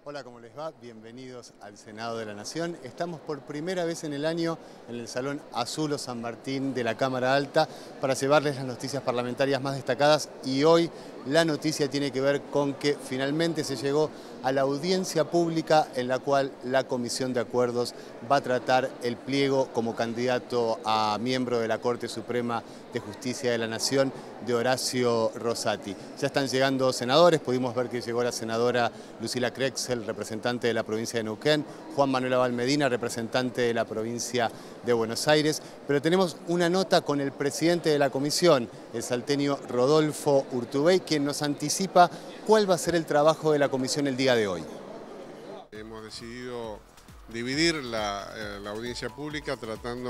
Hola, ¿cómo les va? Bienvenidos al Senado de la Nación. Estamos por primera vez en el año en el Salón Azul o San Martín de la Cámara Alta para llevarles las noticias parlamentarias más destacadas, y hoy la noticia tiene que ver con que finalmente se llegó a la audiencia pública en la cual la Comisión de Acuerdos va a tratar el pliego como candidato a miembro de la Corte Suprema de Justicia de la Nación de Horacio Rosati. Ya están llegando senadores, pudimos ver que llegó la senadora Lucila Crexel, representante de la provincia de Neuquén, Juan Manuel Abal Medina, representante de la provincia de Buenos Aires, pero tenemos una nota con el presidente de la comisión, el salteño Rodolfo Urtubey, quien nos anticipa cuál va a ser el trabajo de la comisión el día de hoy. Hemos decidido dividir la audiencia pública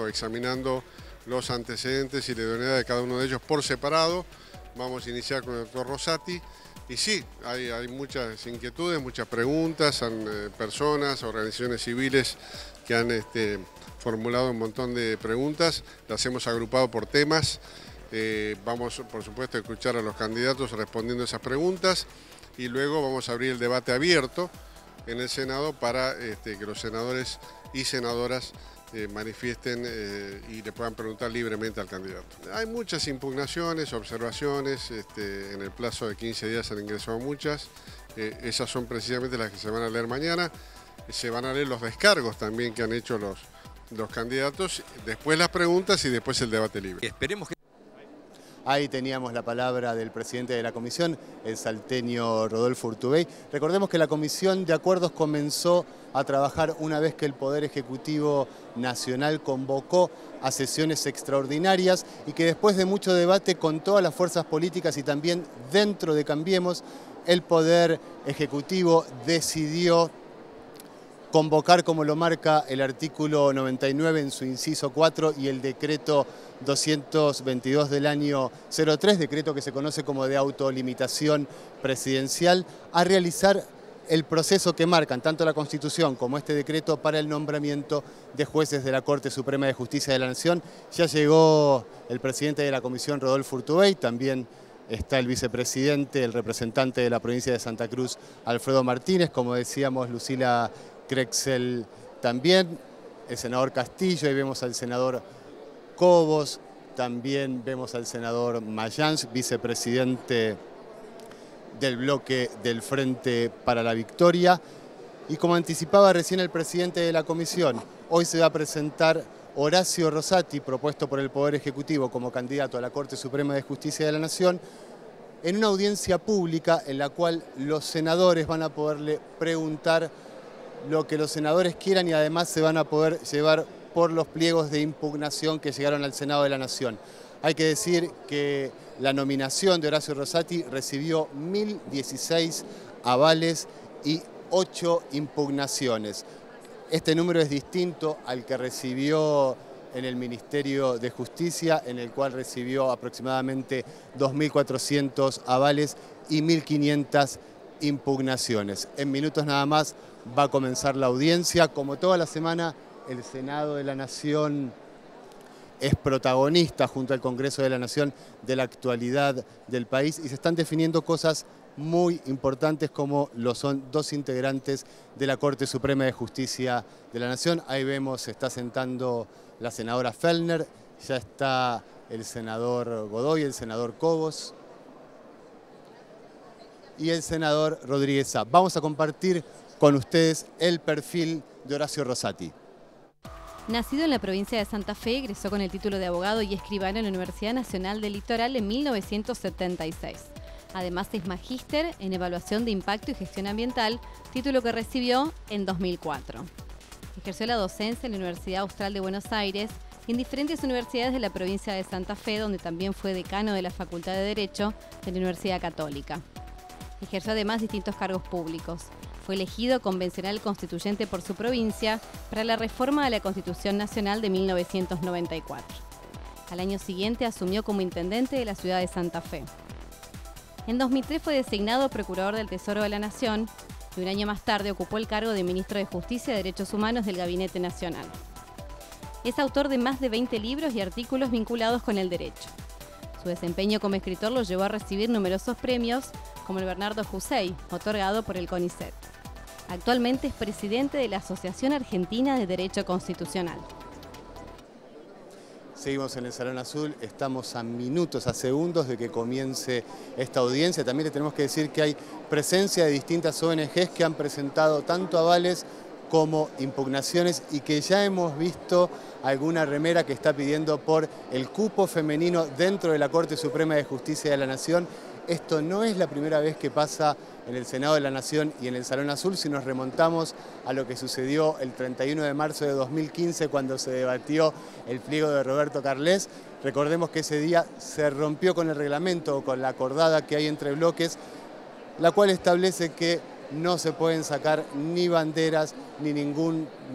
examinando los antecedentes y la idoneidad de cada uno de ellos por separado. Vamos a iniciar con el doctor Rosati. Y sí, hay muchas inquietudes, muchas preguntas, personas, organizaciones civiles que han formulado un montón de preguntas. Las hemos agrupado por temas. Vamos, por supuesto, a escuchar a los candidatos respondiendo esas preguntas y luego vamos a abrir el debate abierto en el Senado para que los senadores y senadoras manifiesten y le puedan preguntar libremente al candidato. Hay muchas impugnaciones, observaciones, en el plazo de 15 días han ingresado muchas, esas son precisamente las que se van a leer mañana. Se van a leer los descargos también que han hecho los candidatos, después las preguntas y después el debate libre. Esperemos que... Ahí teníamos la palabra del presidente de la comisión, el salteño Rodolfo Urtubey. Recordemos que la Comisión de Acuerdos comenzó a trabajar una vez que el Poder Ejecutivo Nacional convocó a sesiones extraordinarias y que después de mucho debate con todas las fuerzas políticas y también dentro de Cambiemos, el Poder Ejecutivo decidió convocar, como lo marca el artículo 99 en su inciso 4 y el decreto 222 del año 03, decreto que se conoce como de autolimitación presidencial, a realizar el proceso que marcan tanto la Constitución como este decreto para el nombramiento de jueces de la Corte Suprema de Justicia de la Nación. Ya llegó el presidente de la comisión, Rodolfo Urtubey, también está el vicepresidente, el representante de la provincia de Santa Cruz, Alfredo Martínez, como decíamos, Lucila Crexel también, el senador Castillo, ahí vemos al senador Cobos, también vemos al senador Mayans, vicepresidente del bloque del Frente para la Victoria. Y como anticipaba recién el presidente de la comisión, hoy se va a presentar Horacio Rosati, propuesto por el Poder Ejecutivo como candidato a la Corte Suprema de Justicia de la Nación, en una audiencia pública en la cual los senadores van a poderle preguntar lo que los senadores quieran y además se van a poder llevar por los pliegos de impugnación que llegaron al Senado de la Nación. Hay que decir que la nominación de Horacio Rosati recibió 1016 avales y 8 impugnaciones. Este número es distinto al que recibió en el Ministerio de Justicia, en el cual recibió aproximadamente 2.400 avales y 1.500 impugnaciones. En minutos nada más va a comenzar la audiencia. Como toda la semana, el Senado de la Nación es protagonista junto al Congreso de la Nación de la actualidad del país y se están definiendo cosas muy importantes como lo son dos integrantes de la Corte Suprema de Justicia de la Nación. Ahí vemos, se está sentando la senadora Fellner, ya está el senador Godoy, el senador Cobos y el senador Rodríguez Sá. Vamos a compartir con ustedes el perfil de Horacio Rosati. Nacido en la provincia de Santa Fe, egresó con el título de abogado y escribano en la Universidad Nacional del Litoral en 1976. Además es magíster en Evaluación de Impacto y Gestión Ambiental, título que recibió en 2004. Ejerció la docencia en la Universidad Austral de Buenos Aires y en diferentes universidades de la provincia de Santa Fe, donde también fue decano de la Facultad de Derecho de la Universidad Católica. Ejerció además distintos cargos públicos. Fue elegido convencional constituyente por su provincia para la reforma de la Constitución Nacional de 1994. Al año siguiente asumió como intendente de la ciudad de Santa Fe. En 2003 fue designado Procurador del Tesoro de la Nación y un año más tarde ocupó el cargo de Ministro de Justicia y Derechos Humanos del Gabinete Nacional. Es autor de más de 20 libros y artículos vinculados con el derecho. Su desempeño como escritor lo llevó a recibir numerosos premios, como el Bernardo Hussein, otorgado por el CONICET. Actualmente es presidente de la Asociación Argentina de Derecho Constitucional. Seguimos en el Salón Azul, estamos a minutos, a segundos de que comience esta audiencia. También le tenemos que decir que hay presencia de distintas ONGs que han presentado tanto avales como impugnaciones y que ya hemos visto alguna remera que está pidiendo por el cupo femenino dentro de la Corte Suprema de Justicia de la Nación. Esto no es la primera vez que pasa en el Senado de la Nación y en el Salón Azul. Si nos remontamos a lo que sucedió el 31 de marzo de 2015 cuando se debatió el pliego de Roberto Carles, recordemos que ese día se rompió con el reglamento o con la acordada que hay entre bloques, la cual establece que no se pueden sacar ni banderas ni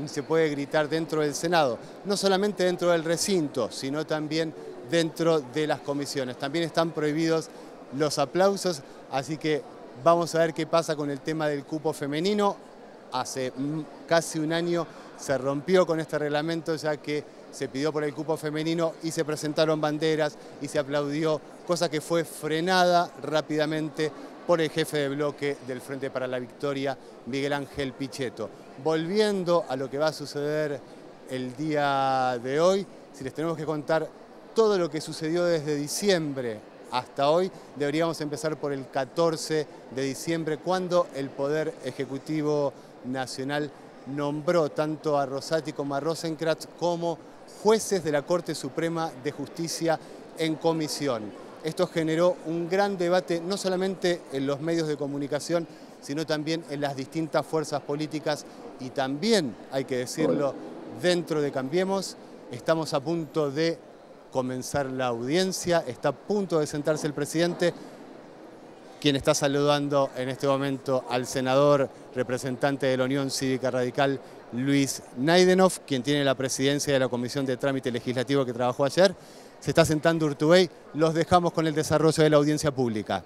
se puede gritar dentro del Senado. No solamente dentro del recinto, sino también dentro de las comisiones. También están prohibidos los aplausos, así que vamos a ver qué pasa con el tema del cupo femenino. Hace casi un año se rompió con este reglamento, ya que se pidió por el cupo femenino y se presentaron banderas y se aplaudió, cosa que fue frenada rápidamente por el jefe de bloque del Frente para la Victoria, Miguel Ángel Pichetto. Volviendo a lo que va a suceder el día de hoy, si les tenemos que contar todo lo que sucedió desde diciembre hasta hoy, deberíamos empezar por el 14 de diciembre, cuando el Poder Ejecutivo Nacional nombró tanto a Rosati como a Rosenkrantz como jueces de la Corte Suprema de Justicia en comisión. Esto generó un gran debate, no solamente en los medios de comunicación, sino también en las distintas fuerzas políticas y también, hay que decirlo, dentro de Cambiemos. Estamos a punto de comenzar la audiencia, está a punto de sentarse el presidente, quien está saludando en este momento al senador representante de la Unión Cívica Radical, Luis Naidenov, quien tiene la presidencia de la Comisión de Trámite Legislativo que trabajó ayer. Se está sentando Urtubey, los dejamos con el desarrollo de la audiencia pública.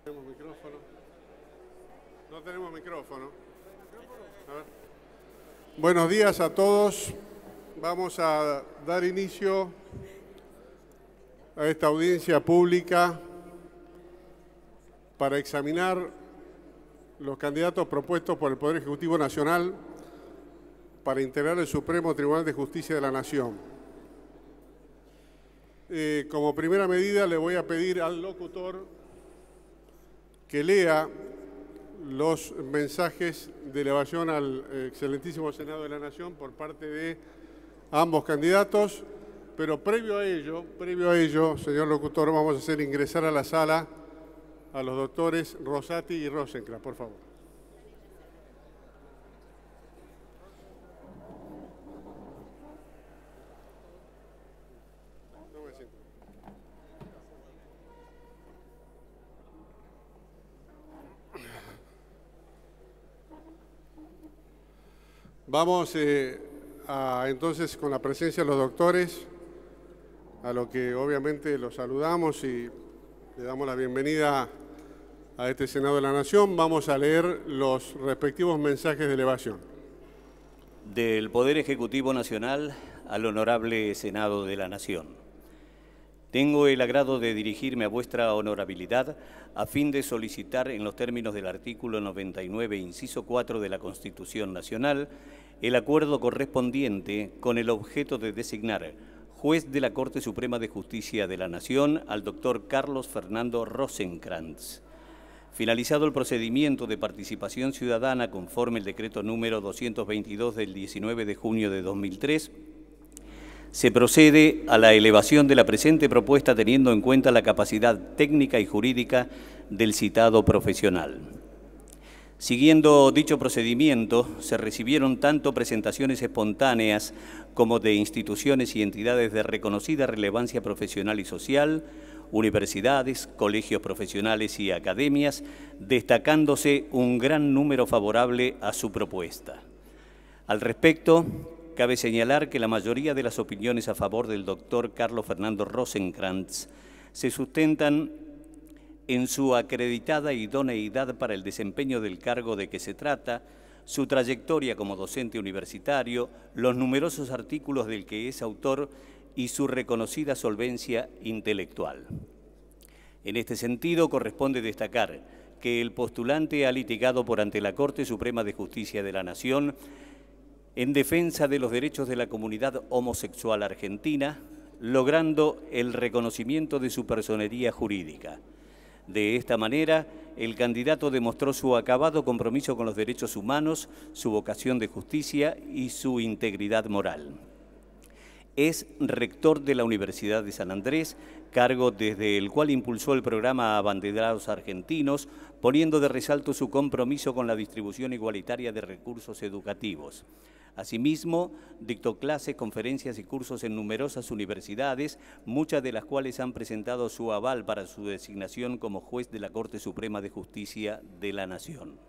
¿Tenemos micrófono? No tenemos micrófono. A ver. Buenos días a todos. Vamos a dar inicio a esta audiencia pública para examinar los candidatos propuestos por el Poder Ejecutivo Nacional para integrar el Supremo Tribunal de Justicia de la Nación. Como primera medida le voy a pedir al locutor que lea los mensajes de elevación al excelentísimo Senado de la Nación por parte de ambos candidatos. Pero previo a ello, señor locutor, vamos a hacer ingresar a la sala a los doctores Rosati y Rosenkrantz, por favor. Vamos entonces con la presencia de los doctores, a lo que obviamente los saludamos y le damos la bienvenida a este Senado de la Nación. Vamos a leer los respectivos mensajes de elevación. Del Poder Ejecutivo Nacional al Honorable Senado de la Nación. Tengo el agrado de dirigirme a vuestra honorabilidad a fin de solicitar, en los términos del artículo 99, inciso 4 de la Constitución Nacional, el acuerdo correspondiente con el objeto de designar juez de la Corte Suprema de Justicia de la Nación al doctor Carlos Fernando Rosenkrantz. Finalizado el procedimiento de participación ciudadana conforme el decreto número 222 del 19 de junio de 2003, se procede a la elevación de la presente propuesta teniendo en cuenta la capacidad técnica y jurídica del citado profesional. Siguiendo dicho procedimiento, se recibieron tanto presentaciones espontáneas como de instituciones y entidades de reconocida relevancia profesional y social, universidades, colegios profesionales y academias, destacándose un gran número favorable a su propuesta. Al respecto, cabe señalar que la mayoría de las opiniones a favor del doctor Carlos Fernando Rosenkrantz se sustentan en su acreditada idoneidad para el desempeño del cargo de que se trata, su trayectoria como docente universitario, los numerosos artículos del que es autor y su reconocida solvencia intelectual. En este sentido, corresponde destacar que el postulante ha litigado por ante la Corte Suprema de Justicia de la Nación en defensa de los derechos de la comunidad homosexual argentina, logrando el reconocimiento de su personería jurídica. De esta manera, el candidato demostró su acabado compromiso con los derechos humanos, su vocación de justicia y su integridad moral. Es rector de la Universidad de San Andrés, cargo desde el cual impulsó el programa Abanderados Argentinos, poniendo de resalto su compromiso con la distribución igualitaria de recursos educativos. Asimismo, dictó clases, conferencias y cursos en numerosas universidades, muchas de las cuales han presentado su aval para su designación como juez de la Corte Suprema de Justicia de la Nación.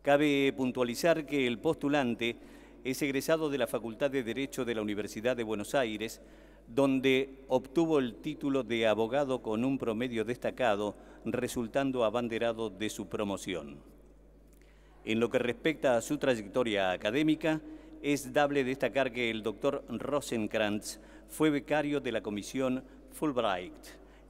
Cabe puntualizar que el postulante es egresado de la Facultad de Derecho de la Universidad de Buenos Aires, donde obtuvo el título de abogado con un promedio destacado, resultando abanderado de su promoción. En lo que respecta a su trayectoria académica, es dable destacar que el doctor Rosenkrantz fue becario de la Comisión Fulbright.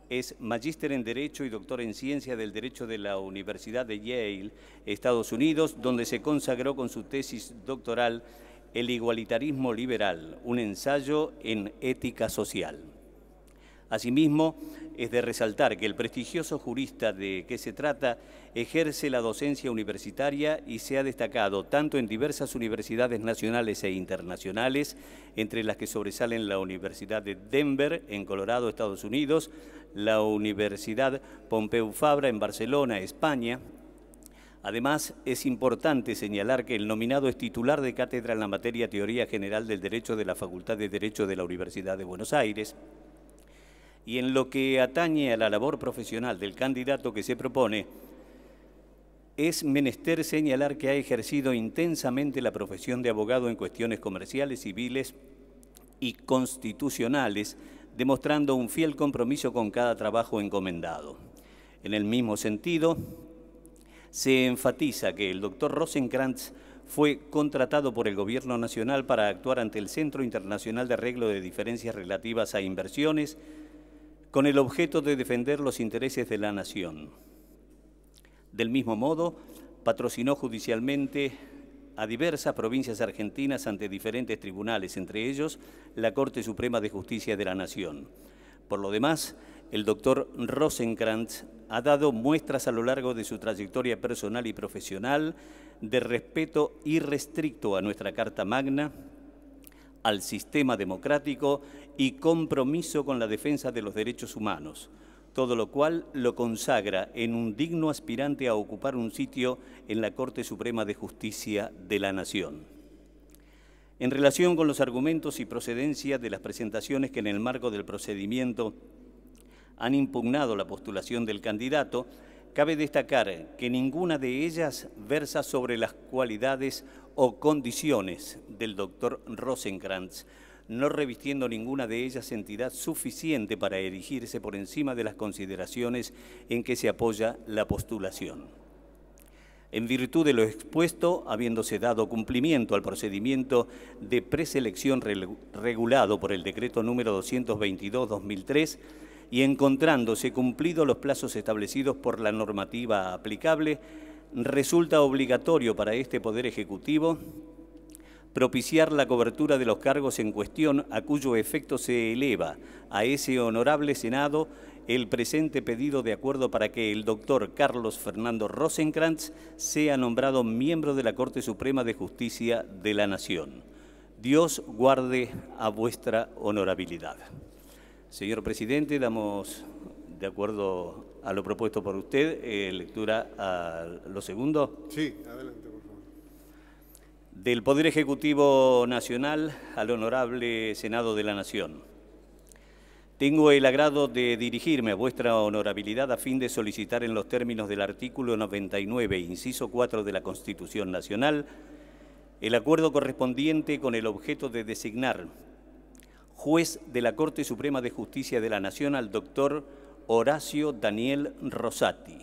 Es magíster en Derecho y doctor en Ciencia del Derecho de la Universidad de Yale, Estados Unidos, donde se consagró con su tesis doctoral El igualitarismo liberal, un ensayo en ética social. Asimismo, es de resaltar que el prestigioso jurista de que se trata ejerce la docencia universitaria y se ha destacado tanto en diversas universidades nacionales e internacionales, entre las que sobresalen la Universidad de Denver, en Colorado, Estados Unidos, la Universidad Pompeu Fabra, en Barcelona, España. Además, es importante señalar que el nominado es titular de cátedra en la materia Teoría General del Derecho de la Facultad de Derecho de la Universidad de Buenos Aires. Y en lo que atañe a la labor profesional del candidato que se propone, es menester señalar que ha ejercido intensamente la profesión de abogado en cuestiones comerciales, civiles y constitucionales, demostrando un fiel compromiso con cada trabajo encomendado. En el mismo sentido, se enfatiza que el doctor Rosenkrantz fue contratado por el Gobierno Nacional para actuar ante el Centro Internacional de Arreglo de Diferencias Relativas a Inversiones, con el objeto de defender los intereses de la nación. Del mismo modo, patrocinó judicialmente a diversas provincias argentinas ante diferentes tribunales, entre ellos la Corte Suprema de Justicia de la Nación. Por lo demás, el doctor Rosenkrantz ha dado muestras a lo largo de su trayectoria personal y profesional de respeto irrestricto a nuestra Carta Magna, al sistema democrático y compromiso con la defensa de los derechos humanos, todo lo cual lo consagra en un digno aspirante a ocupar un sitio en la Corte Suprema de Justicia de la Nación. En relación con los argumentos y procedencia de las presentaciones que en el marco del procedimiento han impugnado la postulación del candidato, cabe destacar que ninguna de ellas versa sobre las cualidades o condiciones del doctor Rosenkrantz, no revistiendo ninguna de ellas entidad suficiente para erigirse por encima de las consideraciones en que se apoya la postulación. En virtud de lo expuesto, habiéndose dado cumplimiento al procedimiento de preselección regulado por el Decreto número 222/2003 y encontrándose cumplidos los plazos establecidos por la normativa aplicable, resulta obligatorio para este Poder Ejecutivo propiciar la cobertura de los cargos en cuestión, a cuyo efecto se eleva a ese honorable Senado el presente pedido de acuerdo para que el doctor Carlos Fernando Rosenkrantz sea nombrado miembro de la Corte Suprema de Justicia de la Nación. Dios guarde a vuestra honorabilidad. Señor Presidente, damos, de acuerdo a lo propuesto por usted, lectura a lo segundo. Sí, adelante, por favor. Del Poder Ejecutivo Nacional al Honorable Senado de la Nación. Tengo el agrado de dirigirme a vuestra honorabilidad a fin de solicitar en los términos del artículo 99, inciso 4 de la Constitución Nacional, el acuerdo correspondiente con el objeto de designar juez de la Corte Suprema de Justicia de la Nación al doctor Horacio Daniel Rosati.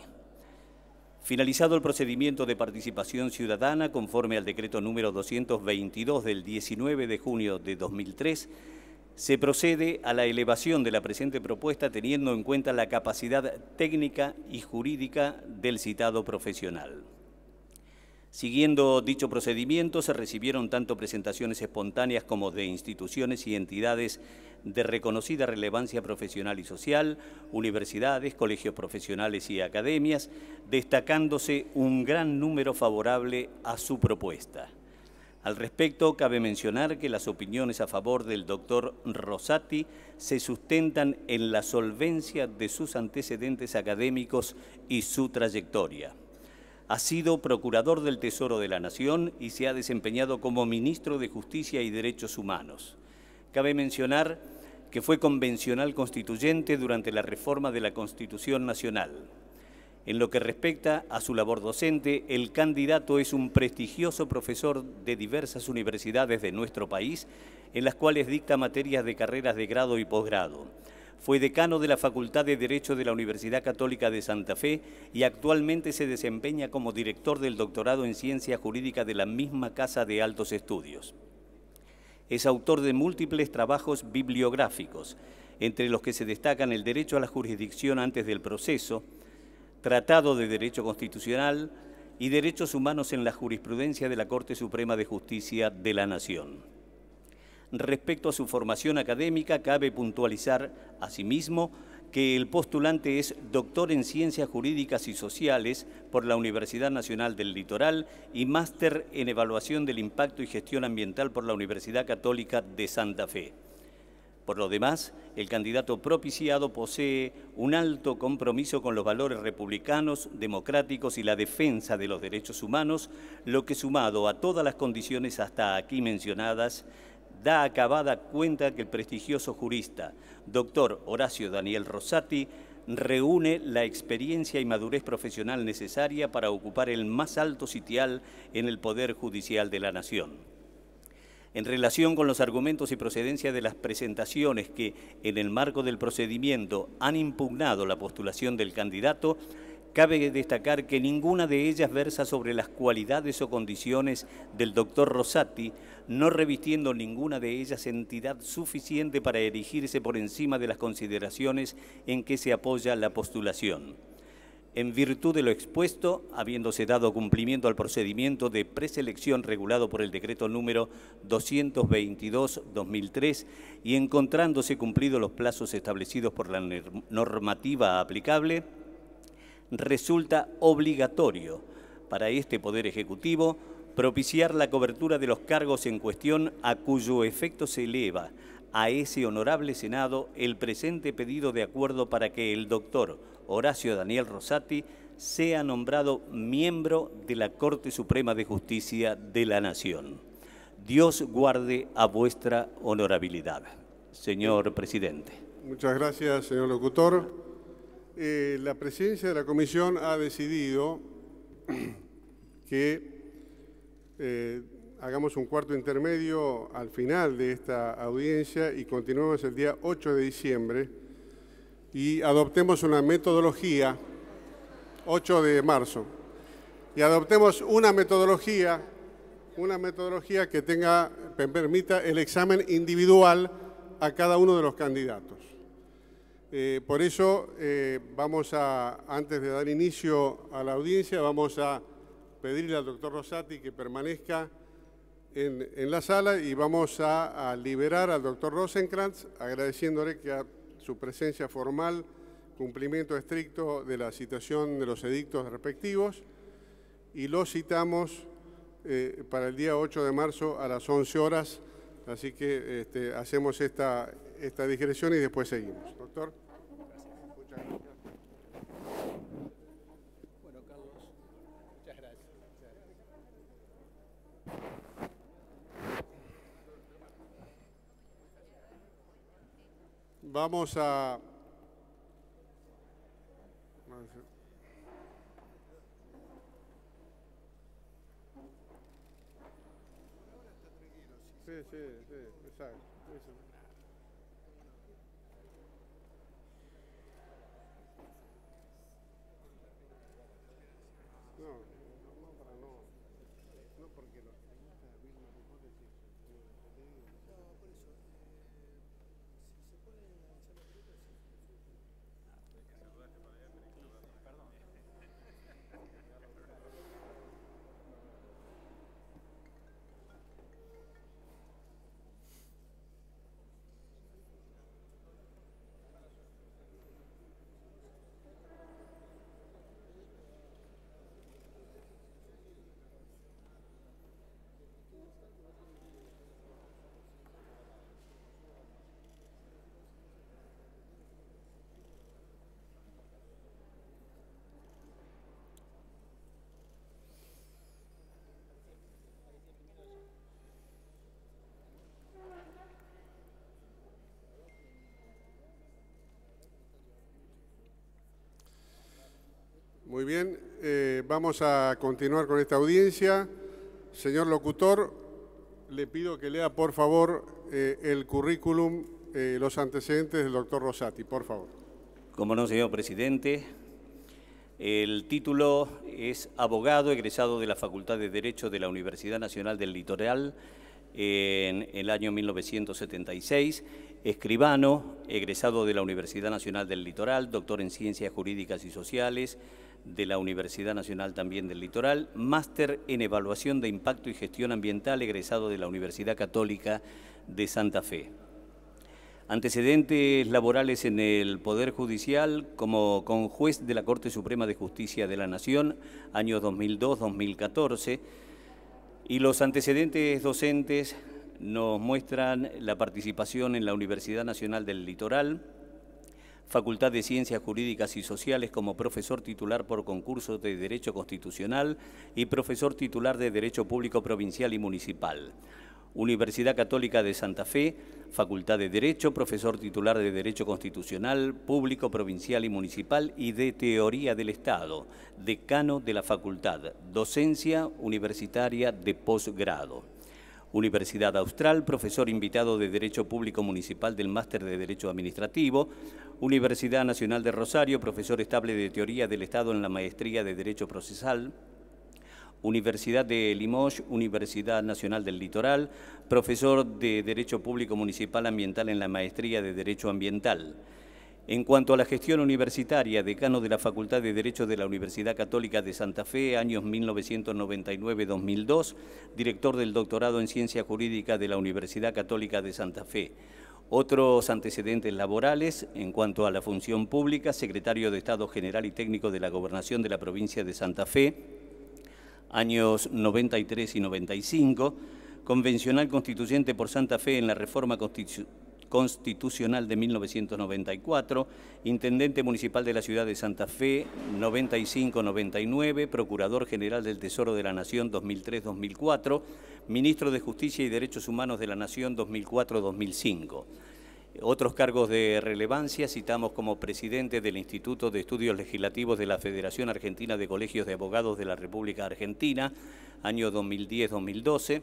Finalizado el procedimiento de participación ciudadana, conforme al decreto número 222 del 19 de junio de 2003, se procede a la elevación de la presente propuesta teniendo en cuenta la capacidad técnica y jurídica del citado profesional. Siguiendo dicho procedimiento, se recibieron tanto presentaciones espontáneas como de instituciones y entidades de reconocida relevancia profesional y social, universidades, colegios profesionales y academias, destacándose un gran número favorable a su propuesta. Al respecto, cabe mencionar que las opiniones a favor del doctor Rosati se sustentan en la solvencia de sus antecedentes académicos y su trayectoria. Ha sido Procurador del Tesoro de la Nación y se ha desempeñado como Ministro de Justicia y Derechos Humanos. Cabe mencionar que fue convencional constituyente durante la reforma de la Constitución Nacional. En lo que respecta a su labor docente, el candidato es un prestigioso profesor de diversas universidades de nuestro país, en las cuales dicta materias de carreras de grado y posgrado. Fue decano de la Facultad de Derecho de la Universidad Católica de Santa Fe y actualmente se desempeña como director del doctorado en Ciencia Jurídica de la misma Casa de Altos Estudios. Es autor de múltiples trabajos bibliográficos, entre los que se destacan el derecho a la jurisdicción antes del proceso, Tratado de Derecho Constitucional y Derechos Humanos en la Jurisprudencia de la Corte Suprema de Justicia de la Nación. Respecto a su formación académica, cabe puntualizar, asimismo, que el postulante es doctor en Ciencias Jurídicas y Sociales por la Universidad Nacional del Litoral y máster en Evaluación del Impacto y Gestión Ambiental por la Universidad Católica de Santa Fe. Por lo demás, el candidato propiciado posee un alto compromiso con los valores republicanos, democráticos y la defensa de los derechos humanos, lo que sumado a todas las condiciones hasta aquí mencionadas, da acabada cuenta que el prestigioso jurista, doctor Horacio Daniel Rosati, reúne la experiencia y madurez profesional necesaria para ocupar el más alto sitial en el Poder Judicial de la Nación. En relación con los argumentos y procedencia de las presentaciones que, en el marco del procedimiento, han impugnado la postulación del candidato, cabe destacar que ninguna de ellas versa sobre las cualidades o condiciones del doctor Rosati, no revistiendo ninguna de ellas entidad suficiente para erigirse por encima de las consideraciones en que se apoya la postulación. En virtud de lo expuesto, habiéndose dado cumplimiento al procedimiento de preselección regulado por el decreto número 222/2003 y encontrándose cumplidos los plazos establecidos por la normativa aplicable, resulta obligatorio para este Poder Ejecutivo propiciar la cobertura de los cargos en cuestión a cuyo efecto se eleva a ese honorable Senado el presente pedido de acuerdo para que el doctor Horacio Daniel Rosati sea nombrado miembro de la Corte Suprema de Justicia de la Nación. Dios guarde a vuestra honorabilidad. Señor presidente. Muchas gracias, señor locutor. La presidencia de la comisión ha decidido que hagamos un cuarto intermedio al final de esta audiencia y continuemos el día 8 de diciembre y adoptemos una metodología, 8 de marzo, y adoptemos una metodología que permita el examen individual a cada uno de los candidatos. Por eso, antes de dar inicio a la audiencia, vamos a pedirle al doctor Rosati que permanezca en la sala y vamos a liberar al doctor Rosenkrantz, agradeciéndole que su presencia formal, cumplimiento estricto de la citación de los edictos respectivos, y lo citamos para el día 8 de marzo a las 11 horas, así que hacemos esta digresión y después seguimos. Doctor. Muchas gracias. Bueno, Carlos, muchas gracias. Vamos a... Sí, exacto. Muy bien, vamos a continuar con esta audiencia. Señor locutor, le pido que lea, por favor, el currículum, los antecedentes del doctor Rosati, por favor. Como no, señor presidente. El título es abogado egresado de la Facultad de Derecho de la Universidad Nacional del Litoral en el año 1976, escribano egresado de la Universidad Nacional del Litoral, doctor en Ciencias Jurídicas y Sociales de la Universidad Nacional también del Litoral, máster en Evaluación de Impacto y Gestión Ambiental egresado de la Universidad Católica de Santa Fe. Antecedentes laborales en el Poder Judicial como conjuez de la Corte Suprema de Justicia de la Nación, años 2002-2014, y los antecedentes docentes nos muestran la participación en la Universidad Nacional del Litoral, Facultad de Ciencias Jurídicas y Sociales como profesor titular por concurso de Derecho Constitucional y profesor titular de Derecho Público Provincial y Municipal. Universidad Católica de Santa Fe, Facultad de Derecho, profesor titular de Derecho Constitucional, Público, Provincial y Municipal y de Teoría del Estado, decano de la Facultad, docencia universitaria de posgrado. Universidad Austral, profesor invitado de Derecho Público Municipal del Máster de Derecho Administrativo. Universidad Nacional de Rosario, profesor estable de Teoría del Estado en la Maestría de Derecho Procesal. Universidad de Limoges, Universidad Nacional del Litoral, profesor de Derecho Público Municipal Ambiental en la Maestría de Derecho Ambiental. En cuanto a la gestión universitaria, decano de la Facultad de Derecho de la Universidad Católica de Santa Fe, años 1999-2002, director del doctorado en Ciencia Jurídica de la Universidad Católica de Santa Fe. Otros antecedentes laborales, en cuanto a la función pública, secretario de Estado General y Técnico de la Gobernación de la provincia de Santa Fe, años 93 y 95, convencional constituyente por Santa Fe en la reforma constitucional de 1994, intendente municipal de la ciudad de Santa Fe 95-99, procurador general del Tesoro de la Nación 2003-2004, ministro de Justicia y Derechos Humanos de la Nación 2004-2005. Otros cargos de relevancia citamos como presidente del Instituto de Estudios Legislativos de la Federación Argentina de Colegios de Abogados de la República Argentina, año 2010-2012,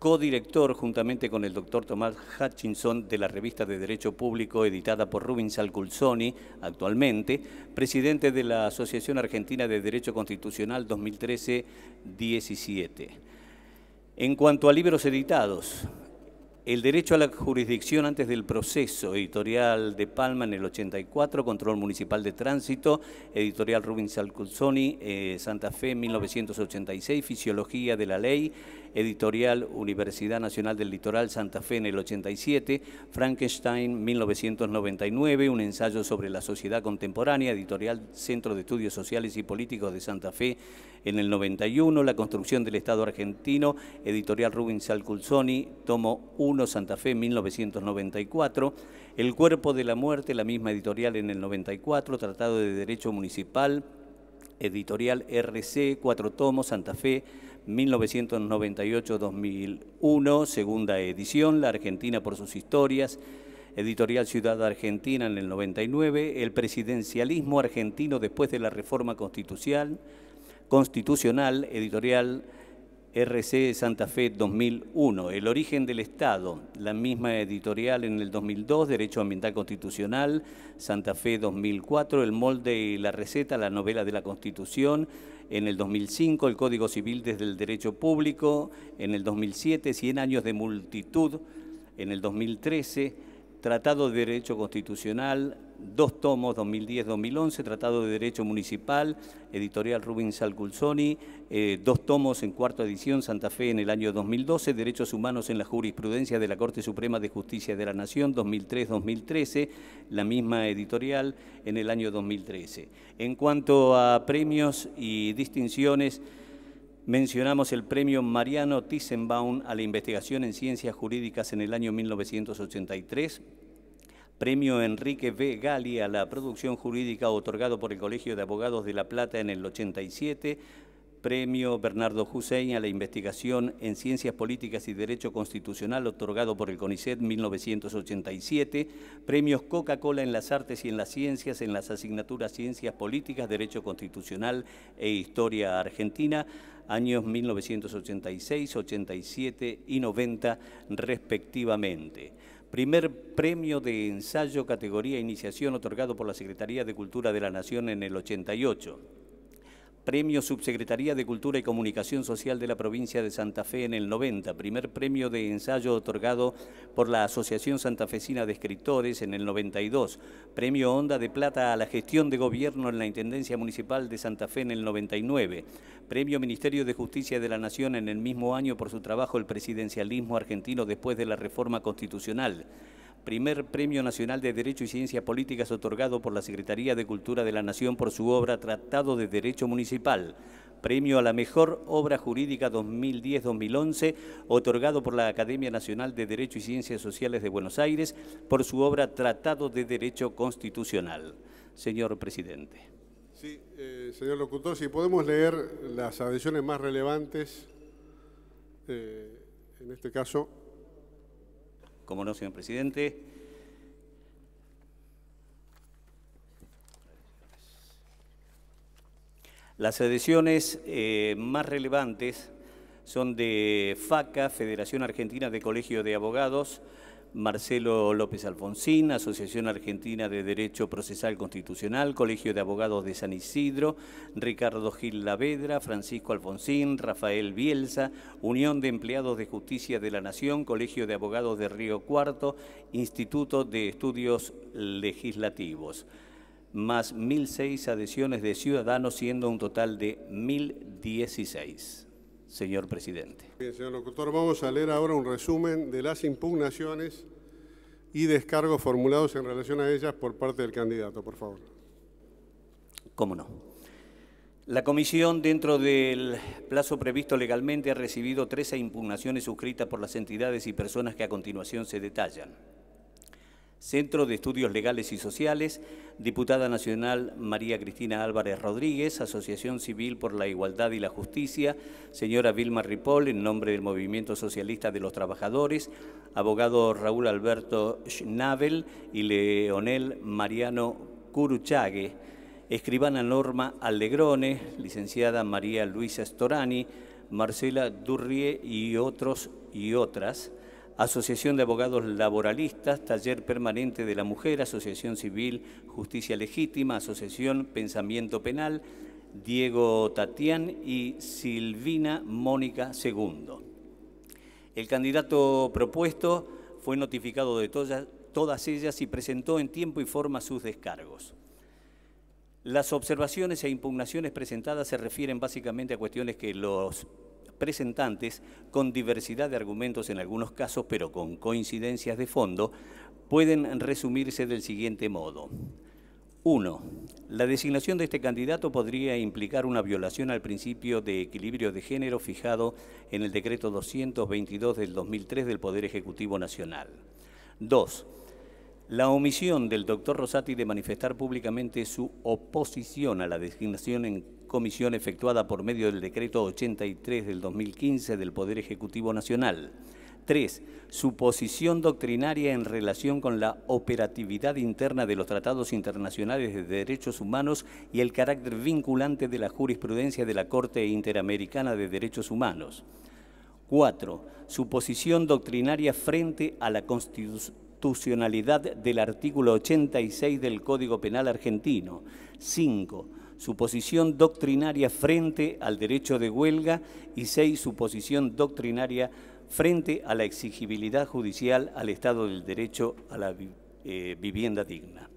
codirector juntamente con el doctor Tomás Hutchinson de la revista de Derecho Público editada por Rubin Salculzoni, actualmente, presidente de la Asociación Argentina de Derecho Constitucional 2013-17. En cuanto a libros editados, El derecho a la jurisdicción antes del proceso, editorial de Palma en el 84, Control Municipal de Tránsito, editorial Rubin Salculzoni, Santa Fe 1986, Fisiología de la Ley, editorial Universidad Nacional del Litoral Santa Fe en el 87, Frankenstein 1999, un ensayo sobre la sociedad contemporánea, editorial Centro de Estudios Sociales y Políticos de Santa Fe en el 91, La construcción del Estado argentino, editorial Rubin Salculzoni, tomo 1, Santa Fe, 1994, El cuerpo de la muerte, la misma editorial en el 94, Tratado de Derecho Municipal, editorial RC, 4 tomos, Santa Fe, 1998-2001, segunda edición, La Argentina por sus historias, editorial Ciudad Argentina en el 99, El presidencialismo argentino después de la reforma constitucional, editorial RC Santa Fe 2001, El origen del Estado, la misma editorial en el 2002, Derecho Ambiental Constitucional, Santa Fe 2004, El molde y la receta, la novela de la Constitución, en el 2005, El Código Civil desde el Derecho Público, en el 2007, 100 años de multitud, en el 2013, Tratado de Derecho Constitucional, 2 tomos, 2010-2011, Tratado de Derecho Municipal, editorial Rubin Salculzoni, 2 tomos en 4ª edición, Santa Fe en el año 2012, Derechos Humanos en la Jurisprudencia de la Corte Suprema de Justicia de la Nación, 2003-2013, la misma editorial en el año 2013. En cuanto a premios y distinciones, mencionamos el premio Mariano Thyssen-Baum a la investigación en ciencias jurídicas en el año 1983, premio Enrique V. Gali a la producción jurídica otorgado por el Colegio de Abogados de La Plata en el 87, Premio Bernardo Hussein a la investigación en Ciencias Políticas y Derecho Constitucional, otorgado por el CONICET 1987. Premios Coca-Cola en las Artes y en las Ciencias, en las asignaturas Ciencias Políticas, Derecho Constitucional e Historia Argentina, años 1986, 87 y 90 respectivamente. Primer premio de ensayo categoría Iniciación, otorgado por la Secretaría de Cultura de la Nación en el 88. Premio Subsecretaría de Cultura y Comunicación Social de la Provincia de Santa Fe en el 90. Primer premio de ensayo otorgado por la Asociación Santafesina de Escritores en el 92. Premio Onda de Plata a la Gestión de Gobierno en la Intendencia Municipal de Santa Fe en el 99. Premio Ministerio de Justicia de la Nación en el mismo año por su trabajo el presidencialismo argentino después de la reforma constitucional. Primer Premio Nacional de Derecho y Ciencias Políticas otorgado por la Secretaría de Cultura de la Nación por su obra Tratado de Derecho Municipal. Premio a la Mejor Obra Jurídica 2010-2011, otorgado por la Academia Nacional de Derecho y Ciencias Sociales de Buenos Aires por su obra Tratado de Derecho Constitucional. Señor Presidente. Sí, señor locutor, si podemos leer las adhesiones más relevantes, en este caso. Como no, señor Presidente. Las adhesiones más relevantes son de FACA, Federación Argentina de Colegio de Abogados, Marcelo López Alfonsín, Asociación Argentina de Derecho Procesal Constitucional, Colegio de Abogados de San Isidro, Ricardo Gil Lavedra, Francisco Alfonsín, Rafael Bielsa, Unión de Empleados de Justicia de la Nación, Colegio de Abogados de Río Cuarto, Instituto de Estudios Legislativos, más 1.006 adhesiones de ciudadanos, siendo un total de 1.016. Señor Presidente. Bien, señor locutor, vamos a leer ahora un resumen de las impugnaciones y descargos formulados en relación a ellas por parte del candidato, por favor. ¿Cómo no? La Comisión, dentro del plazo previsto legalmente, ha recibido 13 impugnaciones suscritas por las entidades y personas que a continuación se detallan. Centro de Estudios Legales y Sociales, Diputada Nacional María Cristina Álvarez Rodríguez, Asociación Civil por la Igualdad y la Justicia, señora Vilma Ripoll, en nombre del Movimiento Socialista de los Trabajadores, abogado Raúl Alberto Schnabel y Leonel Mariano Curuchague, escribana Norma Allegrone, licenciada María Luisa Storani, Marcela Durrie y otros y otras, Asociación de Abogados Laboralistas, Taller Permanente de la Mujer, Asociación Civil Justicia Legítima, Asociación Pensamiento Penal, Diego Tatián y Silvina Mónica II. El candidato propuesto fue notificado de todas ellas y presentó en tiempo y forma sus descargos. Las observaciones e impugnaciones presentadas se refieren básicamente a cuestiones que los presentantes, con diversidad de argumentos en algunos casos, pero con coincidencias de fondo, pueden resumirse del siguiente modo. 1. La designación de este candidato podría implicar una violación al principio de equilibrio de género fijado en el Decreto 222 del 2003 del Poder Ejecutivo Nacional. 2. La omisión del doctor Rosati de manifestar públicamente su oposición a la designación en comisión efectuada por medio del Decreto 83 del 2015 del Poder Ejecutivo Nacional. 3. Su posición doctrinaria en relación con la operatividad interna de los tratados internacionales de derechos humanos y el carácter vinculante de la jurisprudencia de la Corte Interamericana de Derechos Humanos. 4. Su posición doctrinaria frente a la constitucionalidad del artículo 86 del Código Penal argentino. 5. Su posición doctrinaria frente al derecho de huelga. Y 6. Su posición doctrinaria frente a la exigibilidad judicial al Estado del Derecho a la vivienda digna.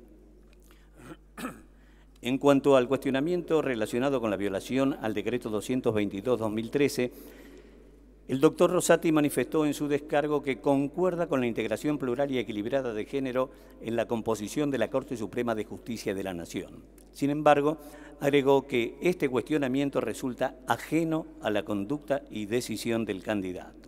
En cuanto al cuestionamiento relacionado con la violación al Decreto 222-2013, el doctor Rosati manifestó en su descargo que concuerda con la integración plural y equilibrada de género en la composición de la Corte Suprema de Justicia de la Nación. Sin embargo, agregó que este cuestionamiento resulta ajeno a la conducta y decisión del candidato.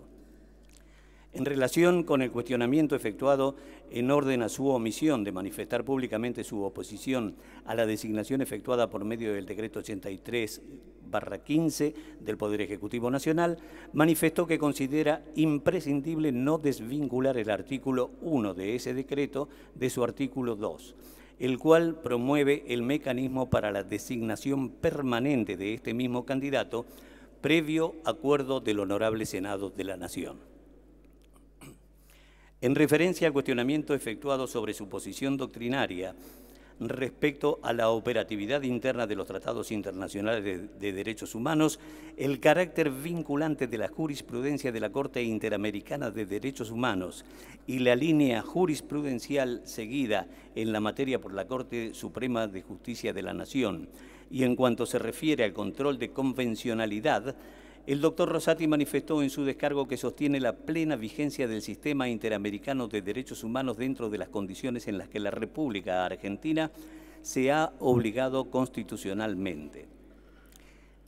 En relación con el cuestionamiento efectuado en orden a su omisión de manifestar públicamente su oposición a la designación efectuada por medio del Decreto 83/15 del Poder Ejecutivo Nacional, manifestó que considera imprescindible no desvincular el artículo 1 de ese decreto de su artículo 2, el cual promueve el mecanismo para la designación permanente de este mismo candidato previo acuerdo del Honorable Senado de la Nación. En referencia al cuestionamiento efectuado sobre su posición doctrinaria respecto a la operatividad interna de los tratados internacionales de derechos humanos, el carácter vinculante de la jurisprudencia de la Corte Interamericana de Derechos Humanos y la línea jurisprudencial seguida en la materia por la Corte Suprema de Justicia de la Nación, y en cuanto se refiere al control de convencionalidad, el doctor Rosati manifestó en su descargo que sostiene la plena vigencia del sistema interamericano de derechos humanos dentro de las condiciones en las que la República Argentina se ha obligado constitucionalmente.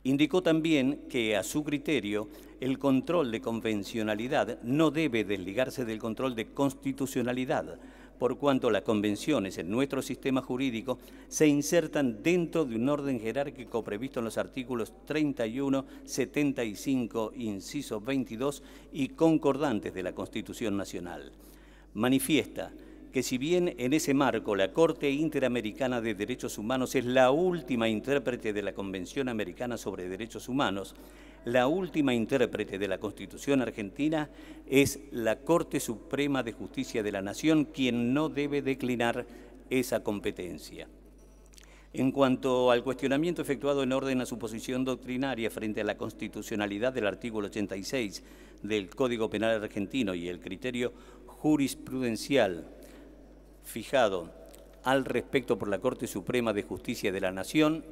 Indicó también que, a su criterio, el control de convencionalidad no debe desligarse del control de constitucionalidad, por cuanto las convenciones en nuestro sistema jurídico se insertan dentro de un orden jerárquico previsto en los artículos 31, 75, inciso 22 y concordantes de la Constitución Nacional. Manifiesta que si bien en ese marco la Corte Interamericana de Derechos Humanos es la última intérprete de la Convención Americana sobre Derechos Humanos, la última intérprete de la Constitución argentina es la Corte Suprema de Justicia de la Nación, quien no debe declinar esa competencia. En cuanto al cuestionamiento efectuado en orden a su posición doctrinaria frente a la constitucionalidad del artículo 86 del Código Penal argentino y el criterio jurisprudencial fijado al respecto por la Corte Suprema de Justicia de la Nación,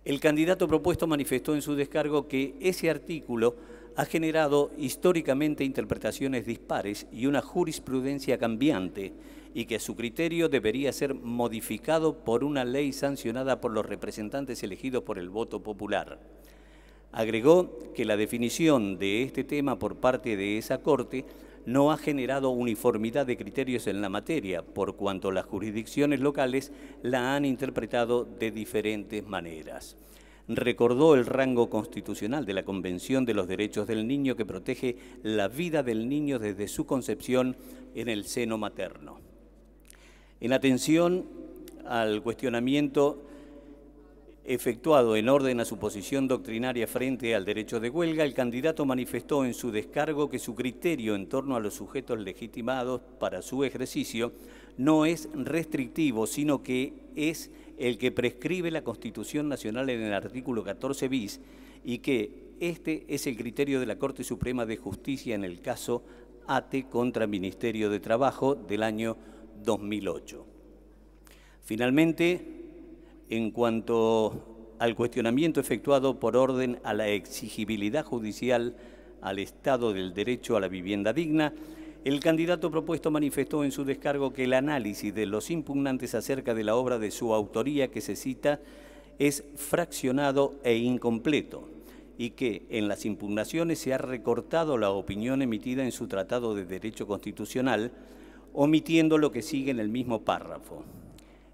el candidato propuesto manifestó en su descargo que ese artículo ha generado históricamente interpretaciones dispares y una jurisprudencia cambiante, y que a su criterio debería ser modificado por una ley sancionada por los representantes elegidos por el voto popular. Agregó que la definición de este tema por parte de esa Corte no ha generado uniformidad de criterios en la materia, por cuanto las jurisdicciones locales la han interpretado de diferentes maneras. Recordó el rango constitucional de la Convención de los Derechos del Niño, que protege la vida del niño desde su concepción en el seno materno. En atención al cuestionamiento efectuado en orden a su posición doctrinaria frente al derecho de huelga, el candidato manifestó en su descargo que su criterio en torno a los sujetos legitimados para su ejercicio no es restrictivo, sino que es el que prescribe la Constitución Nacional en el artículo 14 bis, y que este es el criterio de la Corte Suprema de Justicia en el caso ATE contra Ministerio de Trabajo del año 2008. Finalmente, en cuanto al cuestionamiento efectuado por orden a la exigibilidad judicial al Estado del derecho a la vivienda digna, el candidato propuesto manifestó en su descargo que el análisis de los impugnantes acerca de la obra de su autoría que se cita es fraccionado e incompleto, y que en las impugnaciones se ha recortado la opinión emitida en su Tratado de Derecho Constitucional, omitiendo lo que sigue en el mismo párrafo.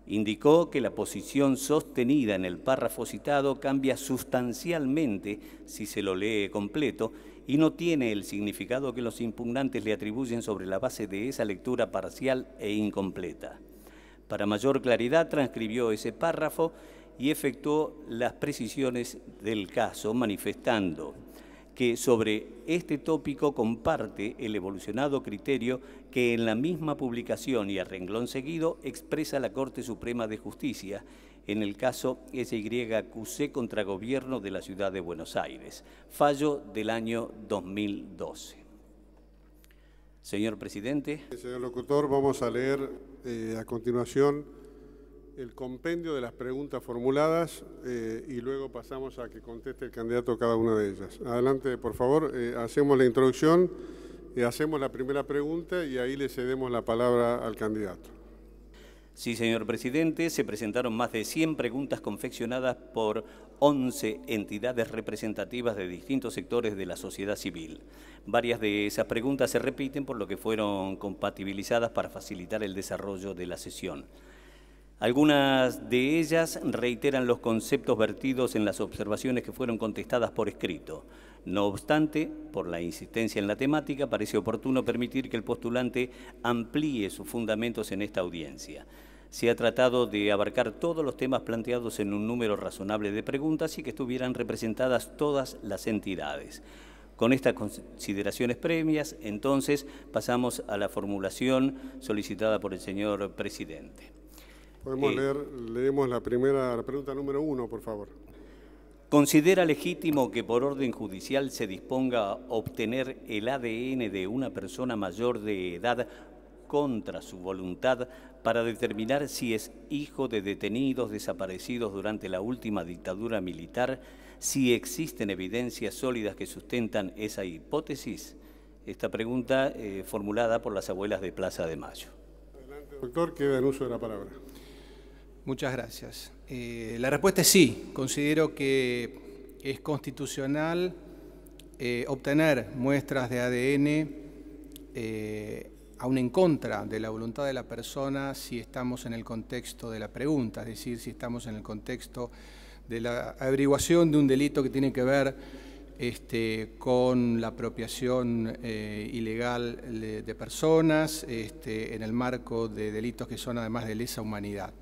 Indicó que la posición sostenida en el párrafo citado cambia sustancialmente si se lo lee completo y no tiene el significado que los impugnantes le atribuyen sobre la base de esa lectura parcial e incompleta. Para mayor claridad, transcribió ese párrafo y efectuó las precisiones del caso, manifestando que sobre este tópico comparte el evolucionado criterio que en la misma publicación y a renglón seguido expresa la Corte Suprema de Justicia en el caso SYQC contra Gobierno de la Ciudad de Buenos Aires, fallo del año 2012. Señor Presidente. Señor locutor, vamos a leer a continuación el compendio de las preguntas formuladas y luego pasamos a que conteste el candidato cada una de ellas. Adelante, por favor, hacemos la introducción, hacemos la primera pregunta y ahí le cedemos la palabra al candidato. Sí, señor presidente, se presentaron más de 100 preguntas confeccionadas por 11 entidades representativas de distintos sectores de la sociedad civil. Varias de esas preguntas se repiten, por lo que fueron compatibilizadas para facilitar el desarrollo de la sesión. Algunas de ellas reiteran los conceptos vertidos en las observaciones que fueron contestadas por escrito. No obstante, por la insistencia en la temática, parece oportuno permitir que el postulante amplíe sus fundamentos en esta audiencia. Se ha tratado de abarcar todos los temas planteados en un número razonable de preguntas y que estuvieran representadas todas las entidades. Con estas consideraciones previas, entonces, pasamos a la formulación solicitada por el señor presidente. Podemos leemos la pregunta número 1, por favor. ¿Considera legítimo que por orden judicial se disponga a obtener el ADN de una persona mayor de edad contra su voluntad para determinar si es hijo de detenidos desaparecidos durante la última dictadura militar, si existen evidencias sólidas que sustentan esa hipótesis? Esta pregunta formulada por las abuelas de Plaza de Mayo. Adelante, doctor, queda en uso de la palabra. Muchas gracias. La respuesta es sí. Considero que es constitucional obtener muestras de ADN aún en contra de la voluntad de la persona si estamos en el contexto de la pregunta, es decir, si estamos en el contexto de la averiguación de un delito que tiene que ver con la apropiación ilegal de personas en el marco de delitos que son además de lesa humanidad.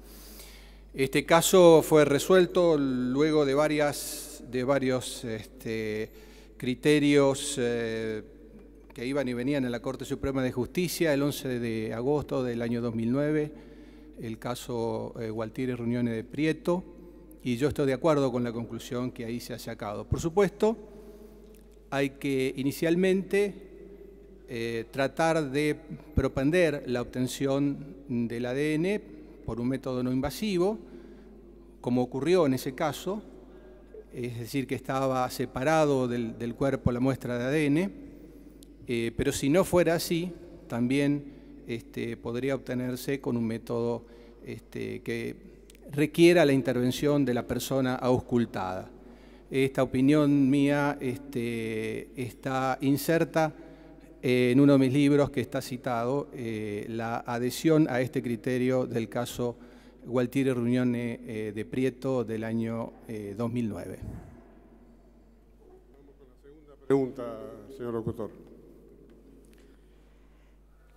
Este caso fue resuelto luego de varios criterios que iban y venían en la Corte Suprema de Justicia el 11 de agosto del año 2009, el caso Gualtieri Ruñone de Prieto, y yo estoy de acuerdo con la conclusión que ahí se ha sacado. Por supuesto, hay que inicialmente tratar de propender la obtención del ADN por un método no invasivo, como ocurrió en ese caso, es decir, que estaba separado del cuerpo la muestra de ADN, pero si no fuera así, también podría obtenerse con un método que requiera la intervención de la persona auscultada. Esta opinión mía está inserta en uno de mis libros que está citado, la adhesión a este criterio del caso Gualtieri Ruñone de Prieto del año 2009. Vamos con la segunda pregunta, señor locutor.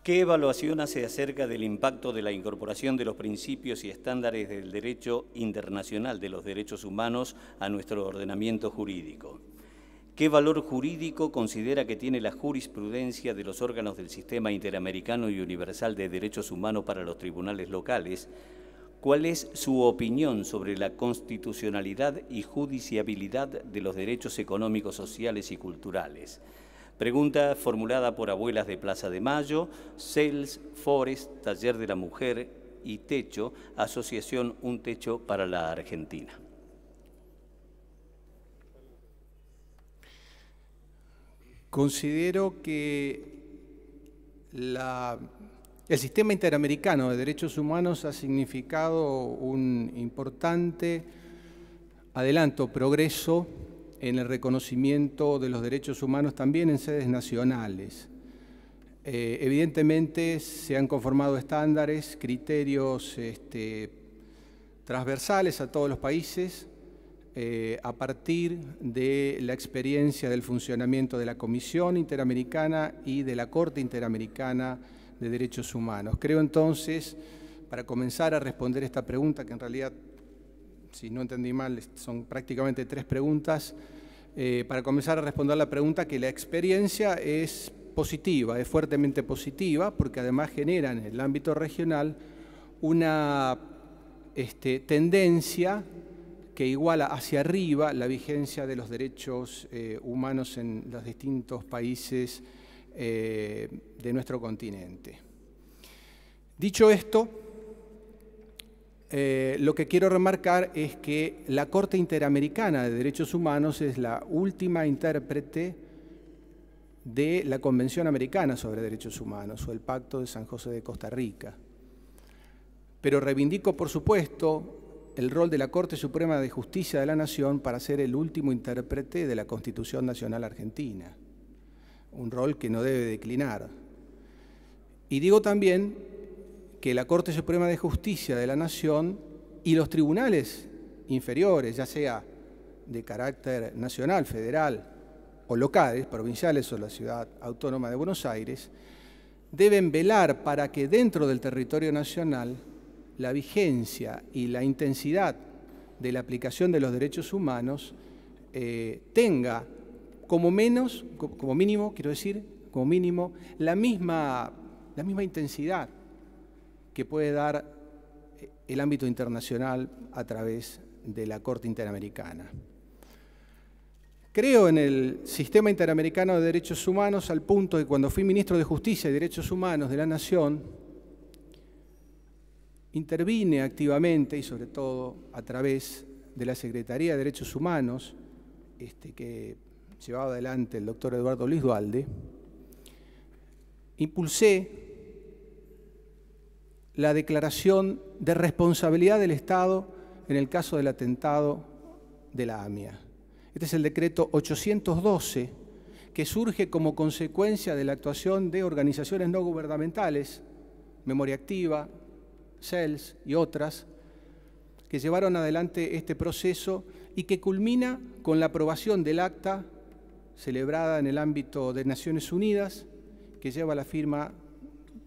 ¿Qué evaluación hace acerca del impacto de la incorporación de los principios y estándares del derecho internacional de los derechos humanos a nuestro ordenamiento jurídico? ¿Qué valor jurídico considera que tiene la jurisprudencia de los órganos del Sistema Interamericano y Universal de Derechos Humanos para los tribunales locales? ¿Cuál es su opinión sobre la constitucionalidad y judiciabilidad de los derechos económicos, sociales y culturales? Pregunta formulada por abuelas de Plaza de Mayo, CELS, Forest, Taller de la Mujer y Techo, Asociación Un Techo para la Argentina. Considero que el sistema interamericano de derechos humanos ha significado un importante adelanto, progreso en el reconocimiento de los derechos humanos también en sedes nacionales. Evidentemente se han conformado estándares, criterios transversales a todos los países a partir de la experiencia del funcionamiento de la Comisión Interamericana y de la Corte Interamericana de Derechos Humanos. Creo entonces, para comenzar a responder esta pregunta, que en realidad, si no entendí mal, son prácticamente 3 preguntas, para comenzar a responder la pregunta, que la experiencia es positiva, es fuertemente positiva, porque además genera en el ámbito regional una tendencia que iguala hacia arriba la vigencia de los derechos humanos en los distintos países de nuestro continente. Dicho esto, lo que quiero remarcar es que la Corte Interamericana de Derechos Humanos es la última intérprete de la Convención Americana sobre Derechos Humanos o el Pacto de San José de Costa Rica. pero reivindico, por supuesto, el rol de la Corte Suprema de Justicia de la Nación para ser el último intérprete de la Constitución Nacional Argentina, un rol que no debe declinar. Y digo también que la Corte Suprema de Justicia de la Nación y los tribunales inferiores, ya sea de carácter nacional, federal o locales, provinciales o la Ciudad Autónoma de Buenos Aires, deben velar para que dentro del territorio nacional la vigencia y la intensidad de la aplicación de los derechos humanos tenga como mínimo, la misma intensidad que puede dar el ámbito internacional a través de la Corte Interamericana. Creo en el sistema interamericano de derechos humanos al punto que cuando fui ministro de Justicia y Derechos Humanos de la Nación, intervine activamente y sobre todo a través de la Secretaría de Derechos Humanos que llevaba adelante el doctor Eduardo Luis Duhalde, impulsé la declaración de responsabilidad del Estado en el caso del atentado de la AMIA. Este es el decreto 812, que surge como consecuencia de la actuación de organizaciones no gubernamentales, Memoria Activa, CELS y otras, que llevaron adelante este proceso y que culmina con la aprobación del acta celebrada en el ámbito de Naciones Unidas, que lleva la firma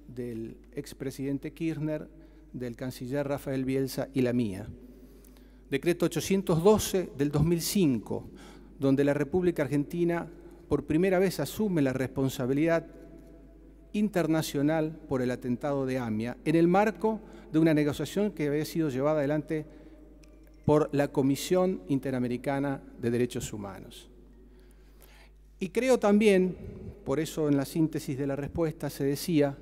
del expresidente Kirchner, del canciller Rafael Bielsa y la mía. Decreto 812 del 2005, donde la República Argentina por primera vez asume la responsabilidad internacional por el atentado de AMIA, en el marco de una negociación que había sido llevada adelante por la Comisión Interamericana de Derechos Humanos. Y creo también, por eso en la síntesis de la respuesta se decía,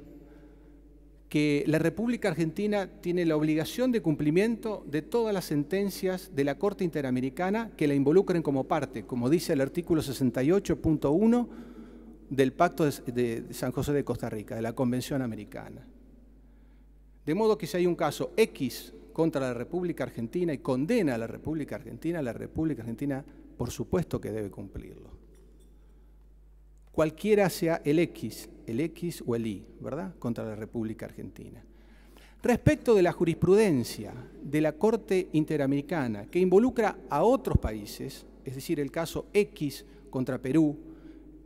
que la República Argentina tiene la obligación de cumplimiento de todas las sentencias de la Corte Interamericana que la involucren como parte, como dice el artículo 68.1 del Pacto de San José de Costa Rica, de la Convención Americana. De modo que si hay un caso X contra la República Argentina y condena a la República Argentina por supuesto que debe cumplirlo. Cualquiera sea el X o el Y, ¿verdad?, contra la República Argentina. Respecto de la jurisprudencia de la Corte Interamericana que involucra a otros países, es decir, el caso X contra Perú,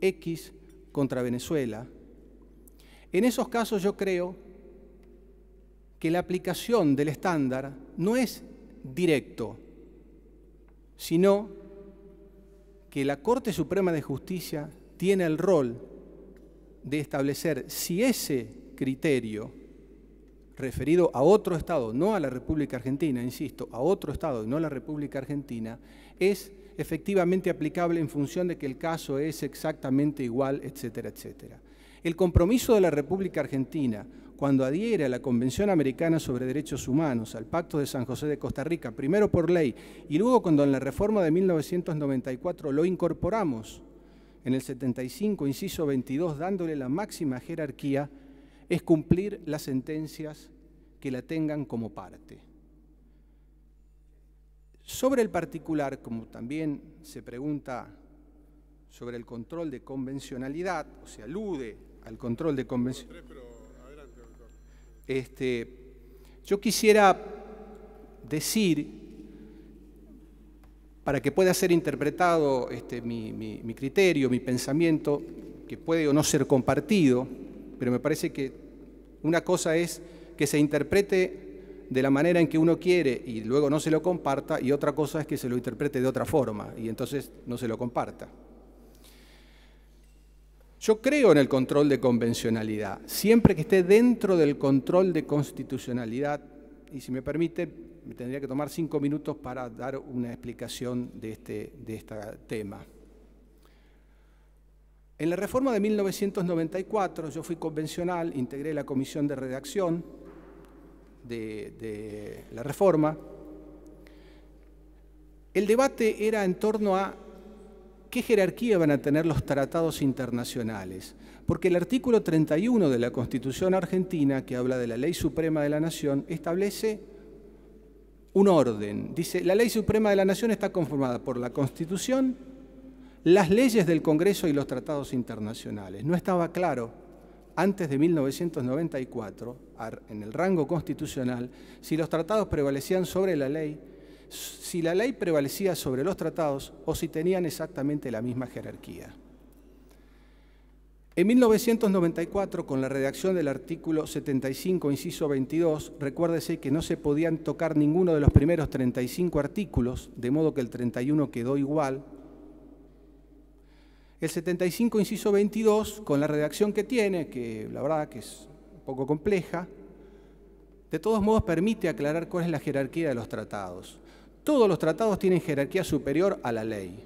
X contra Venezuela, en esos casos yo creo que la aplicación del estándar no es directo, sino que la Corte Suprema de Justicia tiene el rol de establecer si ese criterio referido a otro Estado, no a la República Argentina, insisto, a otro Estado y no a la República Argentina, es efectivamente aplicable en función de que el caso es exactamente igual, etcétera, etcétera. El compromiso de la República Argentina, cuando adhiere a la Convención Americana sobre Derechos Humanos, al Pacto de San José de Costa Rica, primero por ley y luego cuando en la reforma de 1994 lo incorporamos en el 75, inciso 22, dándole la máxima jerarquía, es cumplir las sentencias que la tengan como parte. Sobre el particular, como también se pregunta sobre el control de convencionalidad, o se alude al control de convencionalidad, yo quisiera decir, para que pueda ser interpretado mi criterio, mi pensamiento, que puede o no ser compartido, pero me parece que una cosa es que se interprete de la manera en que uno quiere y luego no se lo comparta, y otra cosa es que se lo interprete de otra forma y entonces no se lo comparta. Yo creo en el control de convencionalidad, siempre que esté dentro del control de constitucionalidad, y si me permite, me tendría que tomar 5 minutos para dar una explicación de este tema. En la reforma de 1994 yo fui convencional, integré la comisión de redacción de la reforma. El debate era en torno a ¿qué jerarquía van a tener los tratados internacionales? Porque el artículo 31 de la Constitución argentina, que habla de la Ley Suprema de la Nación, establece un orden. Dice, la Ley Suprema de la Nación está conformada por la Constitución, las leyes del Congreso y los tratados internacionales. No estaba claro, antes de 1994, en el rango constitucional, si los tratados prevalecían sobre la ley, si la ley prevalecía sobre los tratados o si tenían exactamente la misma jerarquía. En 1994, con la redacción del artículo 75, inciso 22, recuérdese que no se podían tocar ninguno de los primeros 35 artículos, de modo que el 31 quedó igual. El 75, inciso 22, con la redacción que tiene, que la verdad que es un poco compleja, de todos modos permite aclarar cuál es la jerarquía de los tratados. Todos los tratados tienen jerarquía superior a la ley.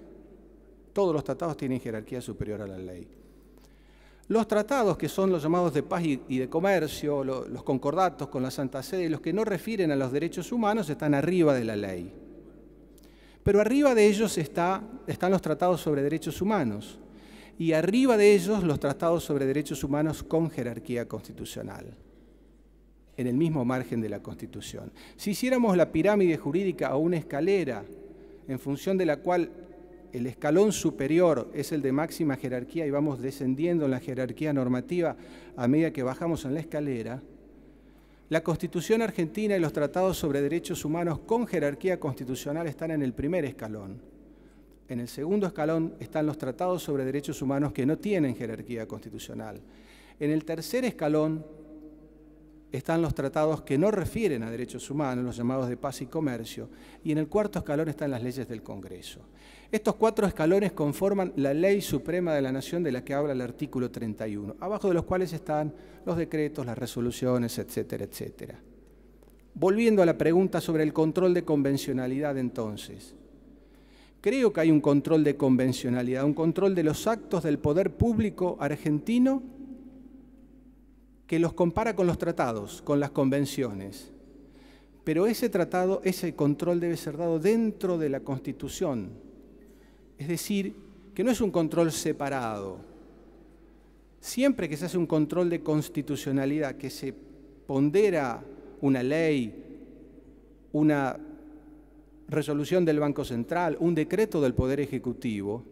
Todos los tratados tienen jerarquía superior a la ley. Los tratados, que son los llamados de paz y de comercio, los concordatos con la Santa Sede, los que no refieren a los derechos humanos, están arriba de la ley. Pero arriba de ellos están los tratados sobre derechos humanos y arriba de ellos los tratados sobre derechos humanos con jerarquía constitucional, en el mismo margen de la Constitución. Si hiciéramos la pirámide jurídica o una escalera en función de la cual el escalón superior es el de máxima jerarquía y vamos descendiendo en la jerarquía normativa a medida que bajamos en la escalera, la Constitución argentina y los tratados sobre derechos humanos con jerarquía constitucional están en el primer escalón. En el segundo escalón están los tratados sobre derechos humanos que no tienen jerarquía constitucional. En el tercer escalón están los tratados que no refieren a derechos humanos, los llamados de paz y comercio, y en el cuarto escalón están las leyes del Congreso. Estos 4 escalones conforman la Ley Suprema de la Nación de la que habla el artículo 31, abajo de los cuales están los decretos, las resoluciones, etcétera, etcétera. Volviendo a la pregunta sobre el control de convencionalidad entonces, creo que hay un control de convencionalidad, un control de los actos del poder público argentino que los compara con los tratados, con las convenciones. Pero ese control debe ser dado dentro de la Constitución. Es decir, que no es un control separado. Siempre que se hace un control de constitucionalidad, que se pondera una ley, una resolución del Banco Central, un decreto del Poder Ejecutivo,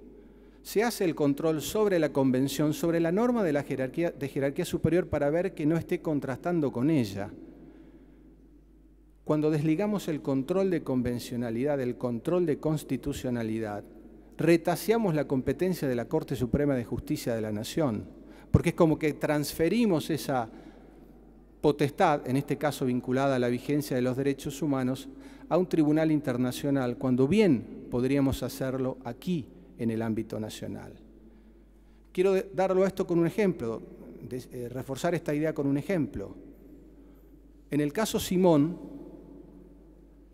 se hace el control sobre la convención, sobre la norma de la jerarquía superior para ver que no esté contrastando con ella. Cuando desligamos el control de convencionalidad del control de constitucionalidad, retaseamos la competencia de la Corte Suprema de Justicia de la Nación, porque es como que transferimos esa potestad, en este caso vinculada a la vigencia de los derechos humanos, a un tribunal internacional, cuando bien podríamos hacerlo aquí, en el ámbito nacional. Quiero darlo a esto con un ejemplo, reforzar esta idea con un ejemplo. En el caso Simón,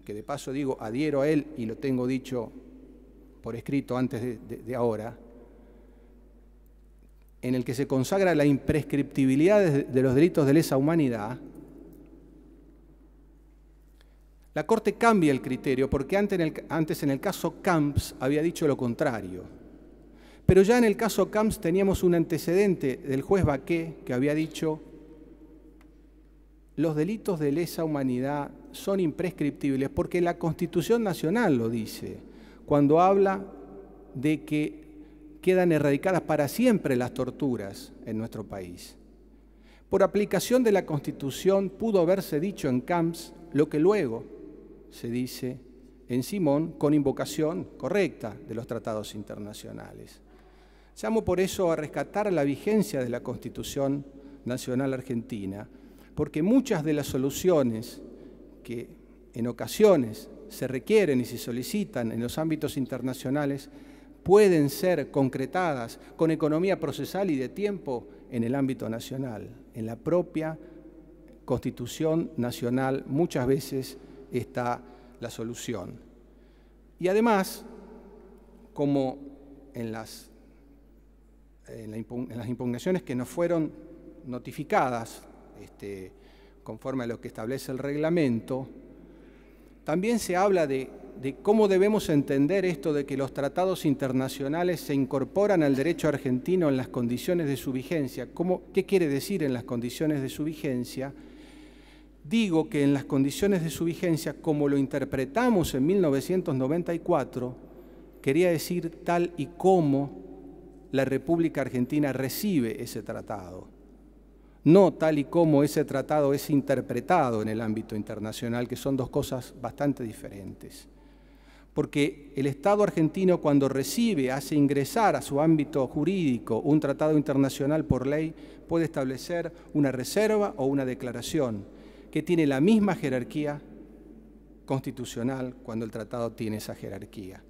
que de paso digo, adhiero a él y lo tengo dicho por escrito antes de ahora, en el que se consagra la imprescriptibilidad de los delitos de lesa humanidad, la Corte cambia el criterio, porque antes en el caso Camps había dicho lo contrario. Pero ya en el caso Camps teníamos un antecedente del juez Baqué que había dicho los delitos de lesa humanidad son imprescriptibles porque la Constitución Nacional lo dice, cuando habla de que quedan erradicadas para siempre las torturas en nuestro país. Por aplicación de la Constitución pudo haberse dicho en Camps lo que luego se dice en Simón con invocación correcta de los tratados internacionales. Llamo por eso a rescatar la vigencia de la Constitución Nacional Argentina, porque muchas de las soluciones que en ocasiones se requieren y se solicitan en los ámbitos internacionales pueden ser concretadas con economía procesal y de tiempo en el ámbito nacional. En la propia Constitución Nacional muchas veces está la solución. Y además, como en las impugnaciones que nos fueron notificadas conforme a lo que establece el reglamento, también se habla de de cómo debemos entender esto de que los tratados internacionales se incorporan al derecho argentino en las condiciones de su vigencia. ¿Qué quiere decir en las condiciones de su vigencia? Digo que en las condiciones de su vigencia, como lo interpretamos en 1994, quería decir tal y como la República Argentina recibe ese tratado, no tal y como ese tratado es interpretado en el ámbito internacional, que son dos cosas bastante diferentes. Porque el Estado argentino, cuando recibe, hace ingresar a su ámbito jurídico un tratado internacional por ley, puede establecer una reserva o una declaración que tiene la misma jerarquía constitucional cuando el tratado tiene esa jerarquía.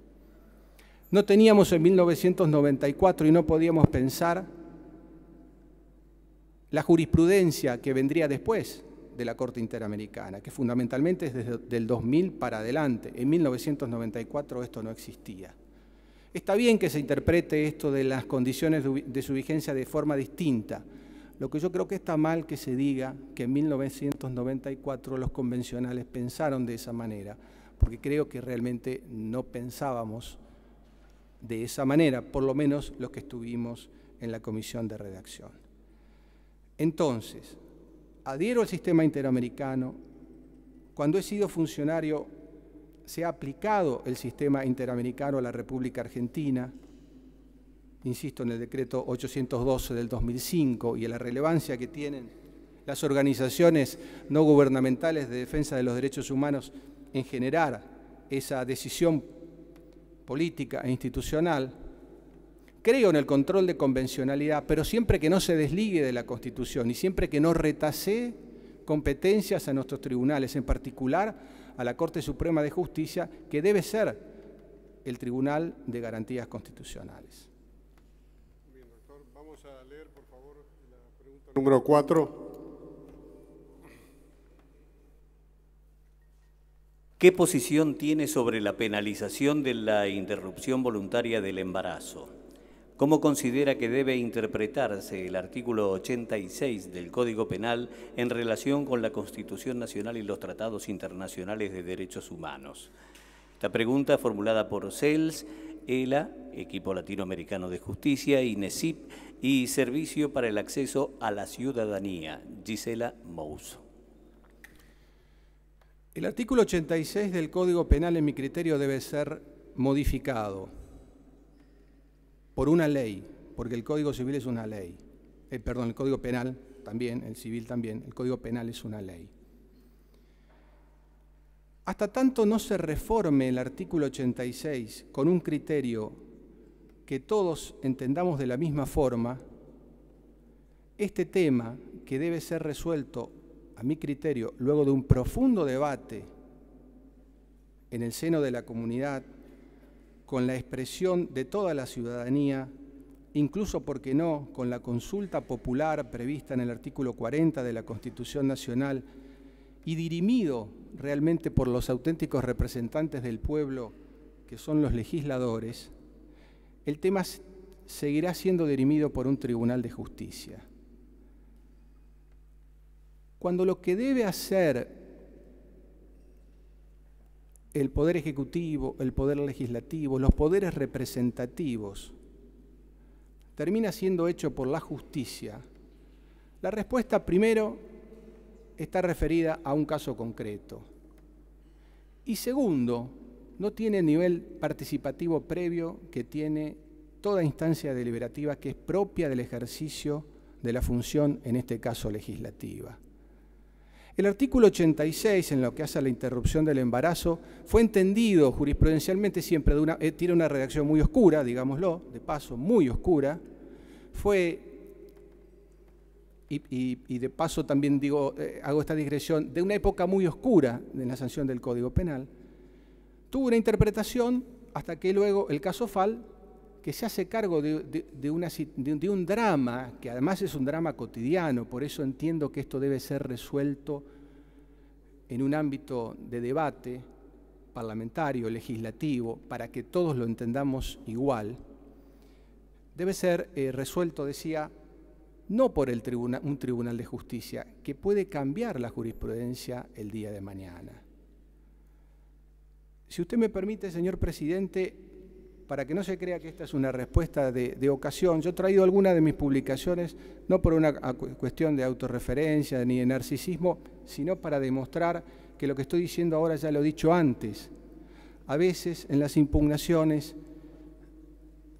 No teníamos en 1994 y no podíamos pensar la jurisprudencia que vendría después de la Corte Interamericana, que fundamentalmente es desde el 2000 para adelante. En 1994 esto no existía. Está bien que se interprete esto de las condiciones de su vigencia de forma distinta. Lo que yo creo que está mal que se diga que en 1994 los convencionales pensaron de esa manera, porque creo que realmente no pensábamos de esa manera, por lo menos los que estuvimos en la comisión de redacción. Entonces, adhiero al sistema interamericano. Cuando he sido funcionario, se ha aplicado el sistema interamericano a la República Argentina, insisto en el decreto 812 del 2005 y en la relevancia que tienen las organizaciones no gubernamentales de defensa de los derechos humanos en generar esa decisión política e institucional. Creo en el control de convencionalidad, pero siempre que no se desligue de la Constitución y siempre que no retasee competencias a nuestros tribunales, en particular a la Corte Suprema de Justicia, que debe ser el Tribunal de Garantías Constitucionales. Bien, doctor, vamos a leer, por favor, la pregunta número 4. ¿Qué posición tiene sobre la penalización de la interrupción voluntaria del embarazo? ¿Cómo considera que debe interpretarse el artículo 86 del Código Penal en relación con la Constitución Nacional y los tratados internacionales de derechos humanos? Esta pregunta formulada por CELS, ELA, Equipo Latinoamericano de Justicia, INESIP y Servicio para el Acceso a la Ciudadanía, Gisela Mouso. El artículo 86 del Código Penal, en mi criterio, debe ser modificado por una ley, porque el Código Civil es una ley. El Código Penal también, el civil también, el Código Penal es una ley. Hasta tanto no se reforme el artículo 86 con un criterio que todos entendamos de la misma forma, este tema, que debe ser resuelto, a mi criterio, luego de un profundo debate en el seno de la comunidad, con la expresión de toda la ciudadanía, incluso, ¿por qué no?, con la consulta popular prevista en el artículo 40 de la Constitución Nacional y dirimido realmente por los auténticos representantes del pueblo, que son los legisladores, el tema seguirá siendo dirimido por un tribunal de justicia. Cuando lo que debe hacer el Poder Ejecutivo, el Poder Legislativo, los poderes representativos, termina siendo hecho por la justicia, la respuesta primero está referida a un caso concreto. Y segundo, no tiene el nivel participativo previo que tiene toda instancia deliberativa que es propia del ejercicio de la función, en este caso legislativa. El artículo 86, en lo que hace a la interrupción del embarazo, fue entendido jurisprudencialmente siempre tiene una redacción muy oscura, digámoslo, de paso, muy oscura. Y de paso también hago esta digresión, de una época muy oscura de la sanción del Código Penal. Tuvo una interpretación hasta que luego el caso FAL, que se hace cargo de un drama, que además es un drama cotidiano, por eso entiendo que esto debe ser resuelto en un ámbito de debate parlamentario, legislativo, para que todos lo entendamos igual, debe ser resuelto, decía, no por un tribunal de justicia, que puede cambiar la jurisprudencia el día de mañana. Si usted me permite, señor presidente, para que no se crea que esta es una respuesta de ocasión, yo he traído algunas de mis publicaciones, no por una cuestión de autorreferencia ni de narcisismo, sino para demostrar que lo que estoy diciendo ahora ya lo he dicho antes. A veces en las impugnaciones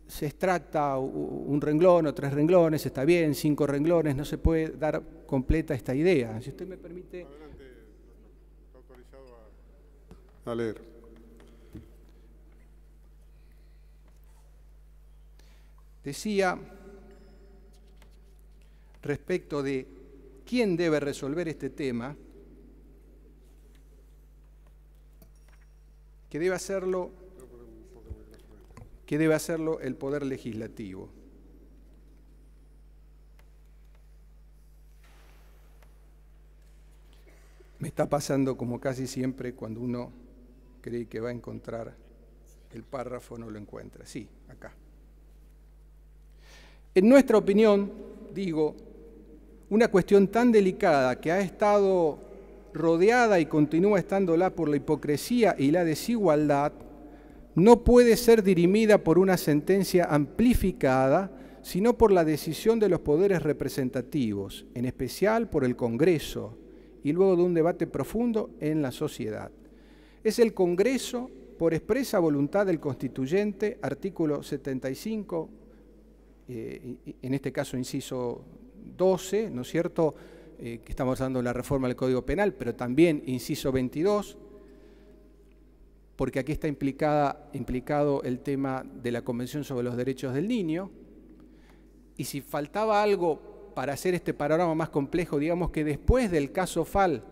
se extracta un renglón o 3 renglones, está bien, 5 renglones, no se puede dar completa esta idea. Si usted me permite... Adelante, está autorizado a leer. Decía, respecto de quién debe resolver este tema, que debe hacerlo el Poder Legislativo. Me está pasando como casi siempre cuando uno cree que va a encontrar el párrafo, no lo encuentra. Sí, acá. En nuestra opinión, digo, una cuestión tan delicada que ha estado rodeada y continúa estándola por la hipocresía y la desigualdad, no puede ser dirimida por una sentencia amplificada, sino por la decisión de los poderes representativos, en especial por el Congreso, y luego de un debate profundo en la sociedad. Es el Congreso, por expresa voluntad del Constituyente, artículo 75, en este caso inciso 12, ¿no es cierto?, que estamos hablando de la reforma del Código Penal, pero también inciso 22, porque aquí está implicado el tema de la Convención sobre los Derechos del Niño, y si faltaba algo para hacer este panorama más complejo, digamos que después del caso FAL,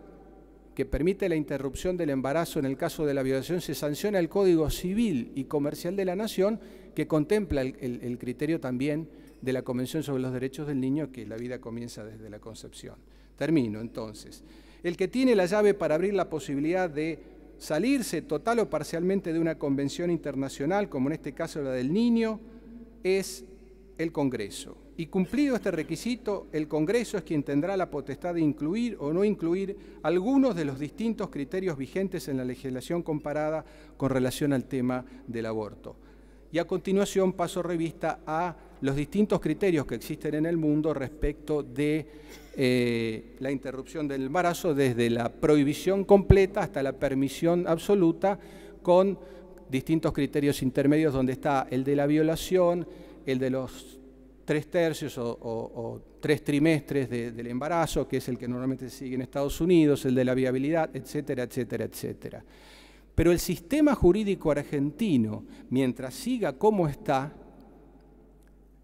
que permite la interrupción del embarazo en el caso de la violación, se sanciona el Código Civil y Comercial de la Nación, que contempla el criterio también de la Convención sobre los Derechos del Niño, que la vida comienza desde la concepción. Termino, entonces. El que tiene la llave para abrir la posibilidad de salirse total o parcialmente de una convención internacional, como en este caso la del niño, es el Congreso. Y cumplido este requisito, el Congreso es quien tendrá la potestad de incluir o no incluir algunos de los distintos criterios vigentes en la legislación comparada con relación al tema del aborto. Y a continuación paso revista a los distintos criterios que existen en el mundo respecto de la interrupción del embarazo, desde la prohibición completa hasta la permisión absoluta, con distintos criterios intermedios donde está el de la violación, el de los 3/3 o 3 trimestres del embarazo, que es el que normalmente se sigue en Estados Unidos, el de la viabilidad, etcétera, etcétera, etcétera. Pero el sistema jurídico argentino, mientras siga como está,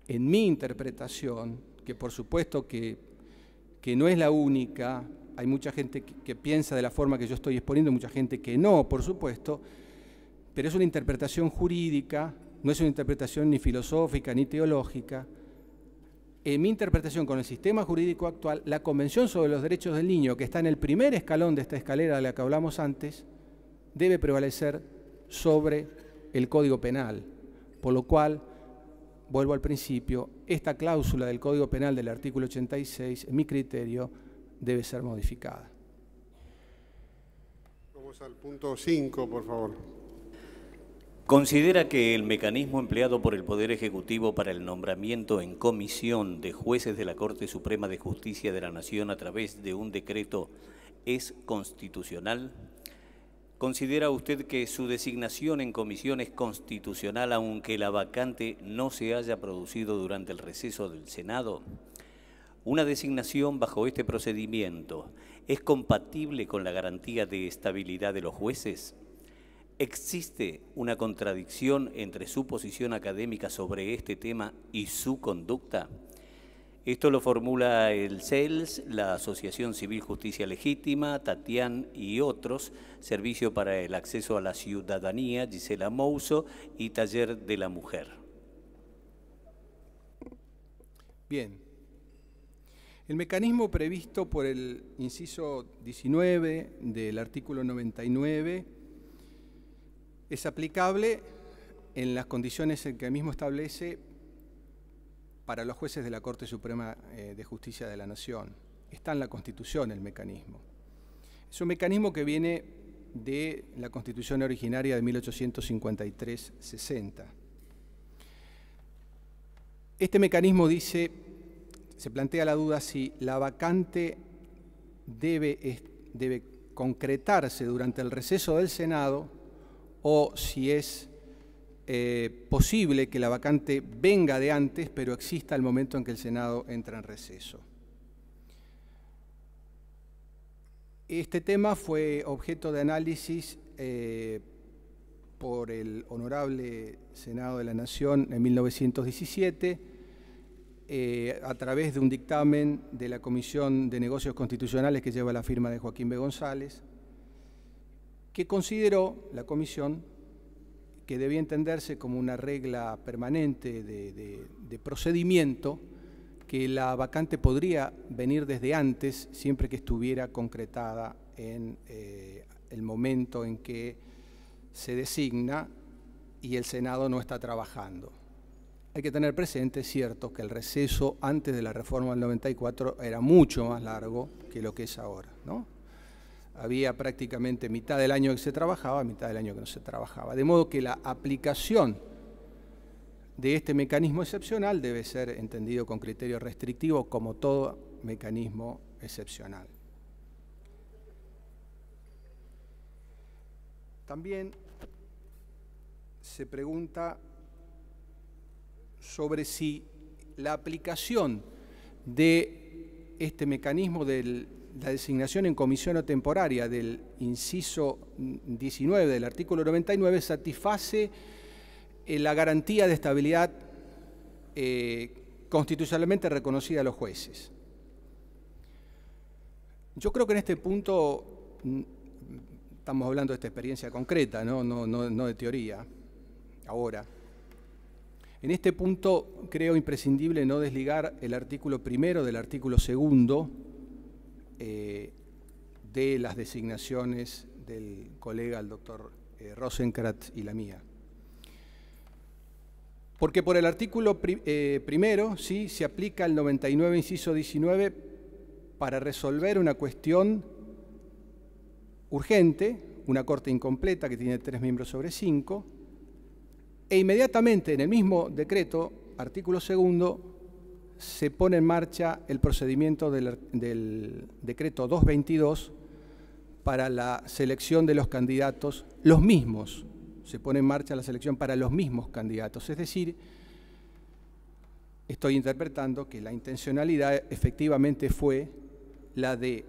en mi interpretación, que por supuesto que no es la única, hay mucha gente que piensa de la forma que yo estoy exponiendo, mucha gente que no, por supuesto, pero es una interpretación jurídica, no es una interpretación ni filosófica ni teológica. En mi interpretación con el sistema jurídico actual, la Convención sobre los Derechos del Niño, que está en el primer escalón de esta escalera de la que hablamos antes, debe prevalecer sobre el Código Penal, por lo cual, vuelvo al principio, esta cláusula del Código Penal del artículo 86, en mi criterio, debe ser modificada. Vamos al punto 5, por favor. Considera que el mecanismo empleado por el Poder Ejecutivo para el nombramiento en comisión de jueces de la Corte Suprema de Justicia de la Nación a través de un decreto es constitucional. ¿Considera usted que su designación en comisión es constitucional aunque la vacante no se haya producido durante el receso del Senado? ¿Una designación bajo este procedimiento es compatible con la garantía de estabilidad de los jueces? ¿Existe una contradicción entre su posición académica sobre este tema y su conducta? Esto lo formula el CELS, la Asociación Civil Justicia Legítima, Tatián y otros, Servicio para el Acceso a la Ciudadanía, Gisela Mouso y Taller de la Mujer. Bien. El mecanismo previsto por el inciso 19 del artículo 99 es aplicable en las condiciones en que el mismo establece para los jueces de la Corte Suprema de Justicia de la Nación. Está en la Constitución el mecanismo. Es un mecanismo que viene de la Constitución originaria de 1853-60. Este mecanismo dice, se plantea la duda si la vacante debe concretarse durante el receso del Senado o si es posible que la vacante venga de antes, pero exista el momento en que el Senado entra en receso. Este tema fue objeto de análisis por el Honorable Senado de la Nación en 1917, a través de un dictamen de la Comisión de Negocios Constitucionales que lleva la firma de Joaquín B. González, que consideró la Comisión que debía entenderse como una regla permanente de procedimiento, que la vacante podría venir desde antes, siempre que estuviera concretada en el momento en que se designa y el Senado no está trabajando. Hay que tener presente, es cierto, que el receso antes de la reforma del 94 era mucho más largo que lo que es ahora, ¿no? Había prácticamente mitad del año que se trabajaba, mitad del año que no se trabajaba. De modo que la aplicación de este mecanismo excepcional debe ser entendido con criterio restrictivo, como todo mecanismo excepcional. También se pregunta sobre si la aplicación de este mecanismo de la designación en comisión o temporaria del inciso 19 del artículo 99 satisface la garantía de estabilidad constitucionalmente reconocida a los jueces. Yo creo que en este punto estamos hablando de esta experiencia concreta, no de teoría, ahora. En este punto creo imprescindible no desligar el artículo primero del artículo segundo de las designaciones del colega, el doctor Rosenkrantz y la mía. Porque por el artículo primero, ¿sí?, se aplica el 99, inciso 19, para resolver una cuestión urgente, una corte incompleta que tiene 3 miembros sobre 5, e inmediatamente en el mismo decreto, artículo segundo, se pone en marcha el procedimiento del decreto 222 para la selección de los candidatos, los mismos. Se pone en marcha la selección para los mismos candidatos. Es decir, estoy interpretando que la intencionalidad efectivamente fue la de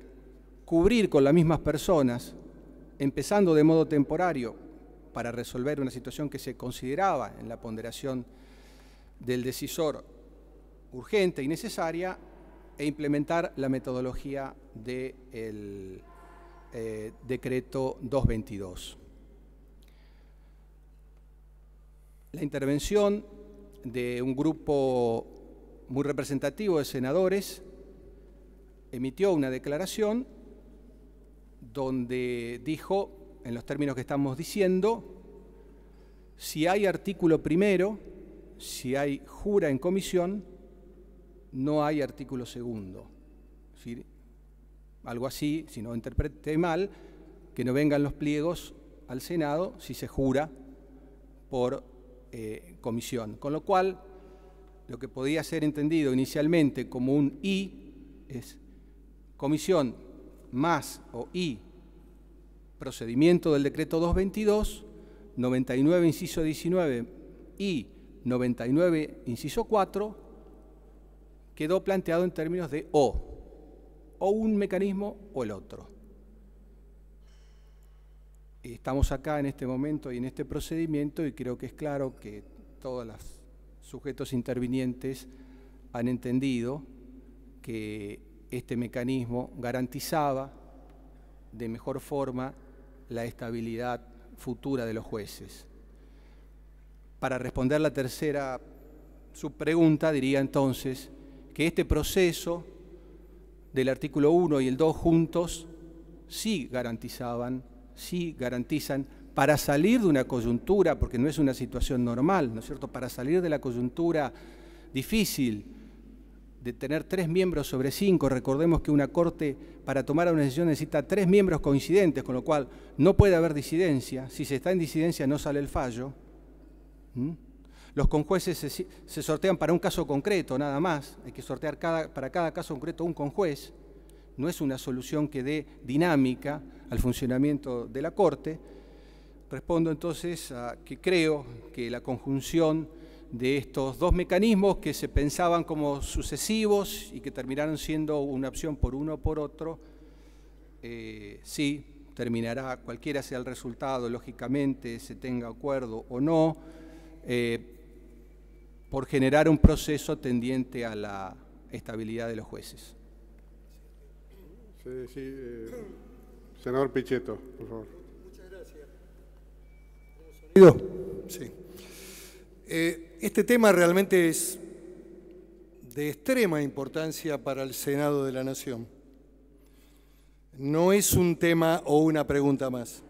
cubrir con las mismas personas, empezando de modo temporario para resolver una situación que se consideraba en la ponderación del decisor urgente y necesaria, e implementar la metodología del decreto 222. La intervención de un grupo muy representativo de senadores emitió una declaración donde dijo, en los términos que estamos diciendo, si hay artículo primero, si hay jura en comisión, no hay artículo segundo. ¿Sí? Algo así, si no interprete mal, que no vengan los pliegos al Senado si se jura por comisión. Con lo cual, lo que podía ser entendido inicialmente como un I es comisión más o I procedimiento del decreto 222, 99 inciso 19 y 99 inciso 4, quedó planteado en términos de o un mecanismo o el otro. Estamos acá en este momento y en este procedimiento y creo que es claro que todos los sujetos intervinientes han entendido que este mecanismo garantizaba de mejor forma la estabilidad futura de los jueces. Para responder la tercera subpregunta, diría entonces que este proceso del artículo 1 y el 2 juntos sí garantizan para salir de una coyuntura, porque no es una situación normal, ¿no es cierto?, para salir de la coyuntura difícil de tener 3 miembros sobre 5. Recordemos que una Corte para tomar una decisión necesita 3 miembros coincidentes, con lo cual no puede haber disidencia. Si se está en disidencia no sale el fallo. Los conjueces se sortean para un caso concreto, nada más. Hay que sortear para cada caso concreto un conjuez. No es una solución que dé dinámica al funcionamiento de la Corte. Respondo entonces a que creo que la conjunción de estos dos mecanismos que se pensaban como sucesivos y que terminaron siendo una opción por uno o por otro, sí, terminará, cualquiera sea el resultado, lógicamente, se tenga acuerdo o no, por generar un proceso tendiente a la estabilidad de los jueces. Sí, senador Pichetto, por favor. Muchas gracias. Sí. Este tema realmente es de extrema importancia para el Senado de la Nación. No es un tema o una pregunta más.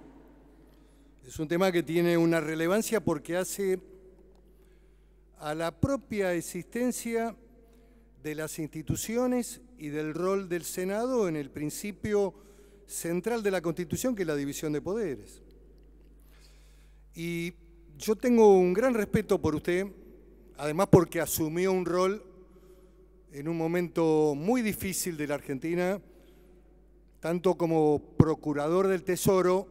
Es un tema que tiene una relevancia porque hace a la propia existencia de las instituciones y del rol del Senado en el principio central de la Constitución, que es la división de poderes. Y yo tengo un gran respeto por usted, además porque asumió un rol en un momento muy difícil de la Argentina, tanto como procurador del Tesoro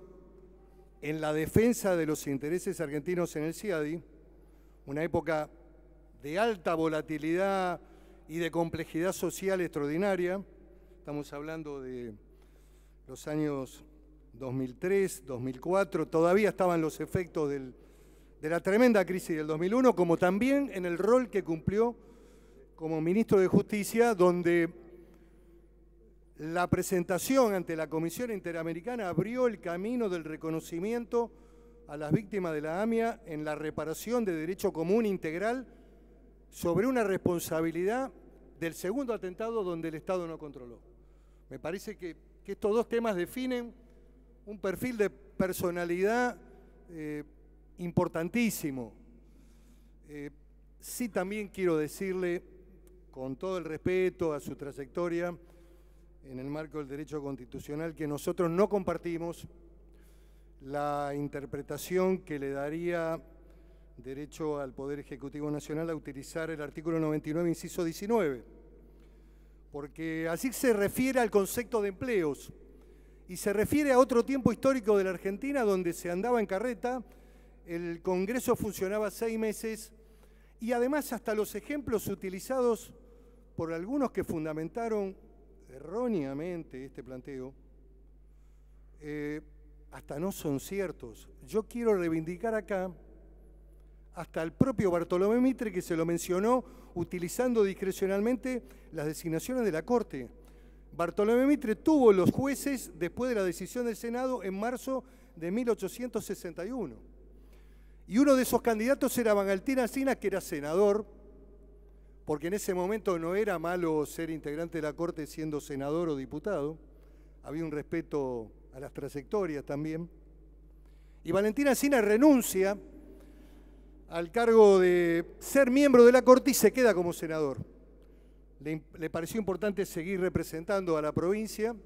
en la defensa de los intereses argentinos en el CIADI, una época de alta volatilidad y de complejidad social extraordinaria. Estamos hablando de los años 2003, 2004, todavía estaban los efectos de la tremenda crisis del 2001, como también en el rol que cumplió como ministro de Justicia, donde la presentación ante la Comisión Interamericana abrió el camino del reconocimiento a las víctimas de la AMIA en la reparación de derecho común integral sobre una responsabilidad del segundo atentado donde el Estado no controló. Me parece que estos dos temas definen un perfil de personalidad importantísimo. Sí, también quiero decirle, con todo el respeto a su trayectoria en el marco del derecho constitucional, que nosotros no compartimos la interpretación que le daría derecho al Poder Ejecutivo Nacional a utilizar el artículo 99, inciso 19, porque así se refiere al concepto de empleos y se refiere a otro tiempo histórico de la Argentina donde se andaba en carreta, el Congreso funcionaba 6 meses y además hasta los ejemplos utilizados por algunos que fundamentaron erróneamente este planteo, hasta no son ciertos. Yo quiero reivindicar acá hasta el propio Bartolomé Mitre, que se lo mencionó utilizando discrecionalmente las designaciones de la Corte. Bartolomé Mitre tuvo los jueces después de la decisión del Senado en marzo de 1861. Y uno de esos candidatos era Valentín Alsina, que era senador, porque en ese momento no era malo ser integrante de la Corte siendo senador o diputado. Había un respeto a las trayectorias también. Y Valentín Alsina renuncia al cargo de ser miembro de la Corte y se queda como senador. Le pareció importante seguir representando a la provincia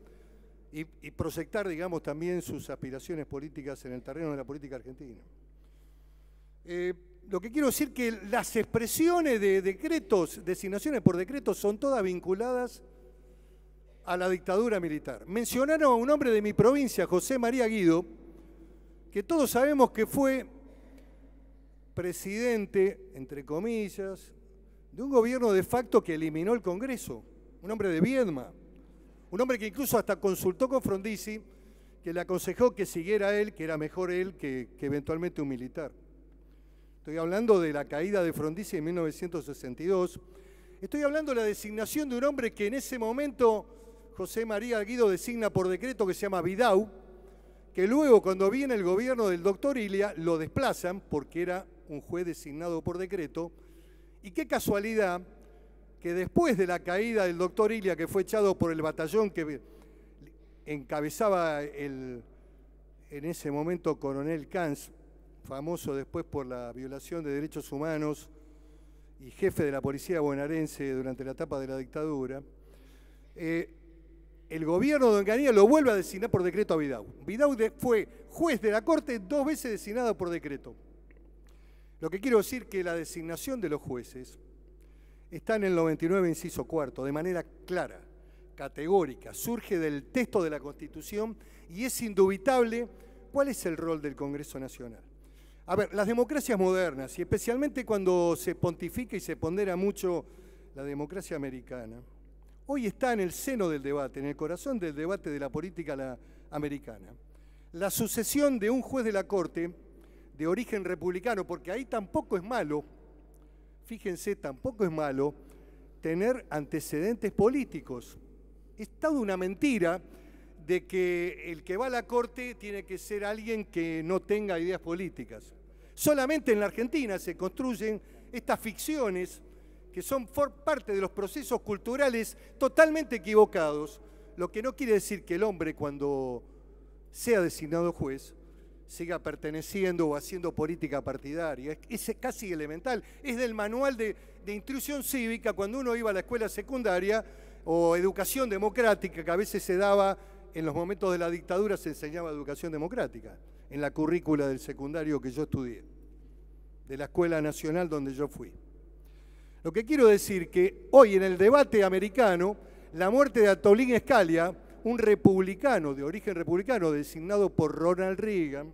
y proyectar, digamos, también sus aspiraciones políticas en el terreno de la política argentina. Lo que quiero decir que las expresiones de decretos, designaciones por decretos, son todas vinculadas a la dictadura militar. Mencionaron a un hombre de mi provincia, José María Guido, que todos sabemos que fue presidente, entre comillas, de un gobierno de facto que eliminó el Congreso, un hombre de Viedma, un hombre que incluso hasta consultó con Frondizi, que le aconsejó que siguiera él, que era mejor él que eventualmente un militar. Estoy hablando de la caída de Frondizi en 1962. Estoy hablando de la designación de un hombre que en ese momento José María Guido designa por decreto, que se llama Vidau, que luego cuando viene el gobierno del doctor Ilia lo desplazan porque era un juez designado por decreto. Y qué casualidad que después de la caída del doctor Ilia, que fue echado por el batallón que encabezaba en ese momento coronel Kanz, famoso después por la violación de derechos humanos y jefe de la policía bonaerense durante la etapa de la dictadura, el gobierno de Onganía lo vuelve a designar por decreto a Vidau. Vidau fue juez de la Corte 2 veces designado por decreto. Lo que quiero decir que la designación de los jueces está en el 99, inciso cuarto, de manera clara, categórica, surge del texto de la Constitución y es indubitable cuál es el rol del Congreso Nacional. A ver, las democracias modernas, y especialmente cuando se pontifica y se pondera mucho la democracia americana, hoy está en el seno del debate, en el corazón del debate de la política americana. La sucesión de un juez de la Corte de origen republicano, porque ahí tampoco es malo, fíjense, tampoco es malo tener antecedentes políticos. Es toda una mentira de que el que va a la Corte tiene que ser alguien que no tenga ideas políticas. Solamente en la Argentina se construyen estas ficciones que son parte de los procesos culturales totalmente equivocados, lo que no quiere decir que el hombre, cuando sea designado juez, siga perteneciendo o haciendo política partidaria. Es casi elemental. Es del manual de instrucción cívica cuando uno iba a la escuela secundaria o educación democrática, que a veces se daba en los momentos de la dictadura, se enseñaba educación democrática, en la currícula del secundario que yo estudié, de la Escuela Nacional donde yo fui. Lo que quiero decir que hoy en el debate americano, la muerte de Atolín Scalia, un republicano, de origen republicano, designado por Ronald Reagan,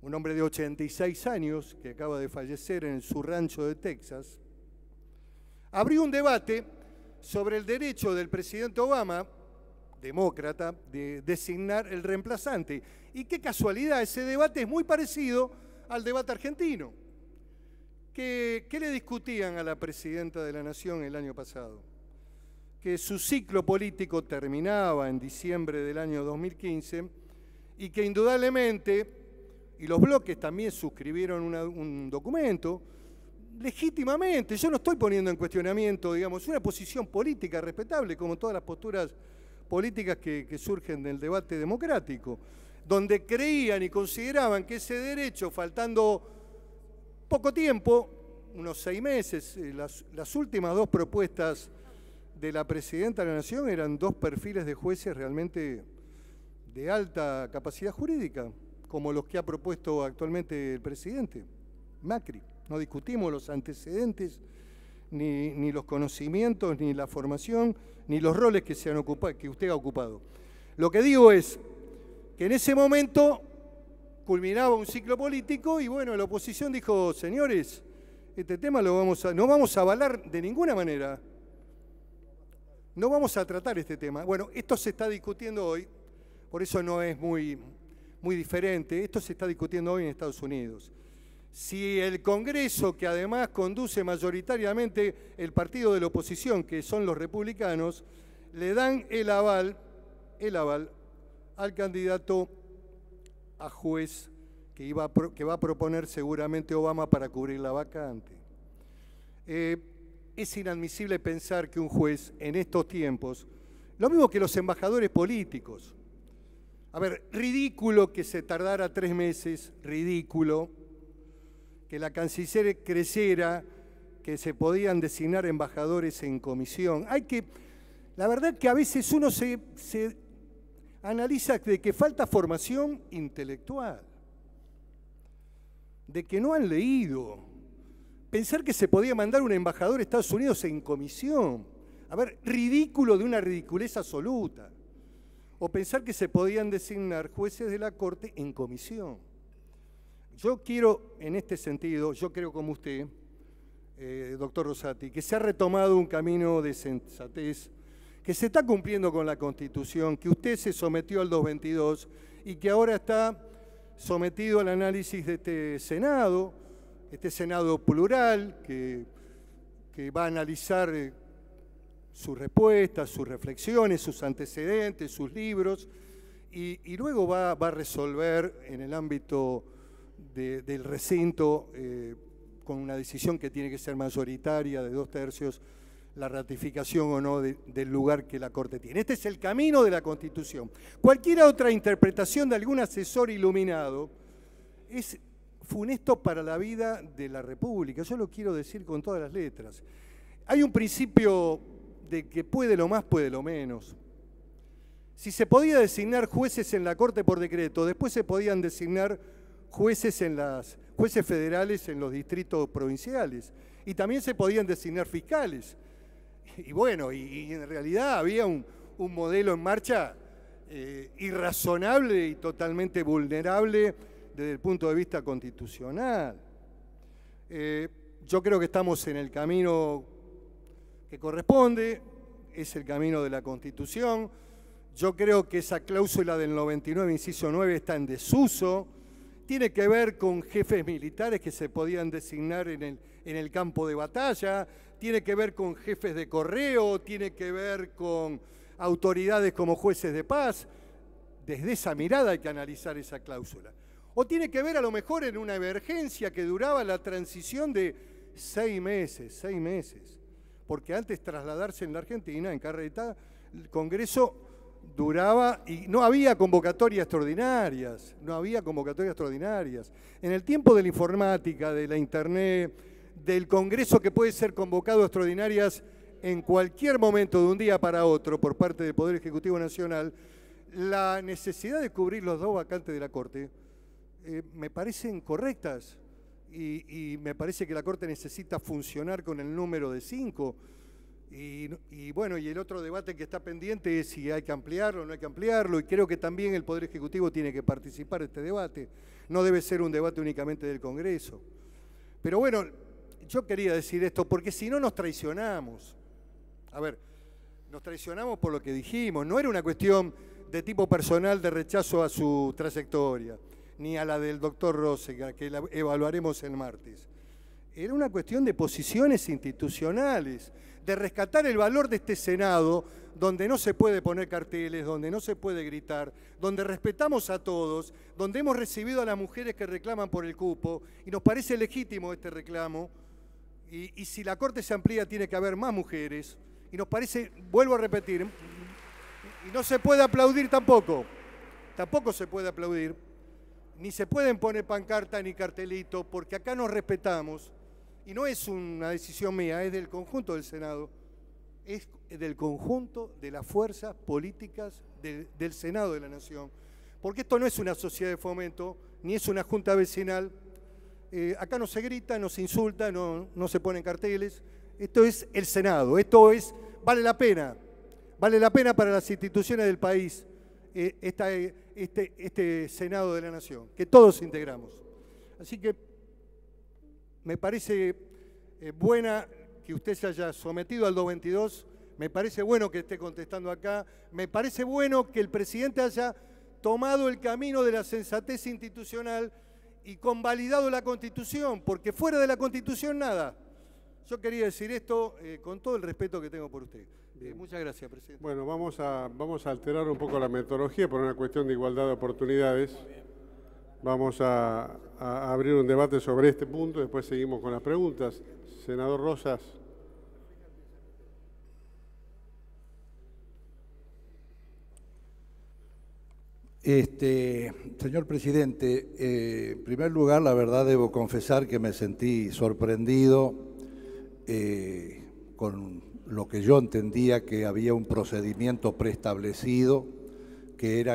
un hombre de 86 años que acaba de fallecer en su rancho de Texas, abrió un debate sobre el derecho del presidente Obama, demócrata, de designar el reemplazante. Y qué casualidad, ese debate es muy parecido al debate argentino. ¿Qué le discutían a la presidenta de la Nación el año pasado? Que su ciclo político terminaba en diciembre del año 2015 y que indudablemente, y los bloques también suscribieron un documento, legítimamente, yo no estoy poniendo en cuestionamiento, digamos, una posición política respetable, como todas las posturas políticas que surgen del debate democrático, donde creían y consideraban que ese derecho, faltando poco tiempo, unos 6 meses, las últimas 2 propuestas de la presidenta de la Nación eran 2 perfiles de jueces realmente de alta capacidad jurídica, como los que ha propuesto actualmente el presidente Macri. No discutimos los antecedentes, ni los conocimientos, ni la formación, ni los roles que usted ha ocupado. Lo que digo es que en ese momento culminaba un ciclo político y bueno, la oposición dijo, señores, este tema no vamos a avalar de ninguna manera. No vamos a tratar este tema. Bueno, esto se está discutiendo hoy, por eso no es muy diferente. Esto se está discutiendo hoy en Estados Unidos. Si el Congreso, que además conduce mayoritariamente el partido de la oposición, que son los republicanos, le dan el aval al candidato a juez que va a proponer seguramente Obama para cubrir la vacante. Es inadmisible pensar que un juez en estos tiempos, lo mismo que los embajadores políticos, a ver, ridículo que se tardara 3 meses, ridículo, que la canciller creyera que se podían designar embajadores en comisión. La verdad que a veces uno se analiza de que falta formación intelectual, de que no han leído. Pensar que se podía mandar un embajador a Estados Unidos en comisión. A ver, ridículo de una ridiculez absoluta. O pensar que se podían designar jueces de la Corte en comisión. Yo quiero, en este sentido, yo creo como usted, doctor Rosati, que se ha retomado un camino de sensatez, que se está cumpliendo con la Constitución, que usted se sometió al 222 y que ahora está sometido al análisis de este Senado plural, que va a analizar sus respuestas, sus reflexiones, sus antecedentes, sus libros, y luego va a resolver en el ámbito del recinto, con una decisión que tiene que ser mayoritaria de 2/3, la ratificación o no del lugar que la Corte tiene. Este es el camino de la Constitución. Cualquier otra interpretación de algún asesor iluminado es funesto para la vida de la República. Yo lo quiero decir con todas las letras. Hay un principio de que puede lo más, puede lo menos. Si se podía designar jueces en la Corte por decreto, después se podían designar jueces federales en los distritos provinciales. Y también se podían designar fiscales. Y bueno, y en realidad había un modelo en marcha irrazonable y totalmente vulnerable desde el punto de vista constitucional. Yo creo que estamos en el camino que corresponde, es el camino de la Constitución. Yo creo que esa cláusula del 99, inciso 9, está en desuso. Tiene que ver con jefes militares que se podían designar en el campo de batalla, tiene que ver con jefes de correo, tiene que ver con autoridades como jueces de paz. Desde esa mirada hay que analizar esa cláusula. O tiene que ver a lo mejor en una emergencia que duraba la transición de 6 meses. Porque antes trasladarse en la Argentina, en carreta, el Congreso duraba y no había convocatorias extraordinarias, En el tiempo de la informática, de la internet, del Congreso que puede ser convocado a extraordinarias en cualquier momento de un día para otro por parte del Poder Ejecutivo Nacional, la necesidad de cubrir los 2 vacantes de la Corte me parecen correctas y me parece que la Corte necesita funcionar con el número de 5. Y bueno, y el otro debate que está pendiente es si hay que ampliarlo o no hay que ampliarlo, y creo que también el Poder Ejecutivo tiene que participar en este debate. No debe ser un debate únicamente del Congreso. Pero bueno, yo quería decir esto porque si no nos traicionamos. A ver, nos traicionamos por lo que dijimos. No era una cuestión de tipo personal de rechazo a su trayectoria, ni a la del doctor Rosega, que la evaluaremos el martes. Era una cuestión de posiciones institucionales, de rescatar el valor de este Senado, donde no se puede poner carteles, donde no se puede gritar, donde respetamos a todos, donde hemos recibido a las mujeres que reclaman por el cupo, y nos parece legítimo este reclamo, y si la Corte se amplía tiene que haber más mujeres, y nos parece, vuelvo a repetir, y no se puede aplaudir tampoco se puede aplaudir, ni se pueden poner pancarta ni cartelito, porque acá nos respetamos. Y no es una decisión mía, es del conjunto del Senado, es del conjunto de las fuerzas políticas del Senado de la Nación. Porque esto no es una sociedad de fomento, ni es una junta vecinal. Acá no se grita, no se insulta, no se ponen carteles. Esto es el Senado, vale la pena para las instituciones del país, este Senado de la Nación, que todos integramos. Así que me parece buena que usted se haya sometido al 222, me parece bueno que esté contestando acá, me parece bueno que el presidente haya tomado el camino de la sensatez institucional y convalidado la Constitución, porque fuera de la Constitución nada. Yo quería decir esto con todo el respeto que tengo por usted. Muchas gracias, presidente. Bueno, vamos a alterar un poco la metodología por una cuestión de igualdad de oportunidades. Vamos a abrir un debate sobre este punto, después seguimos con las preguntas. Senador Rosas. Señor presidente, en primer lugar, la verdad debo confesar que me sentí sorprendido con lo que yo entendía que había un procedimiento preestablecido, que era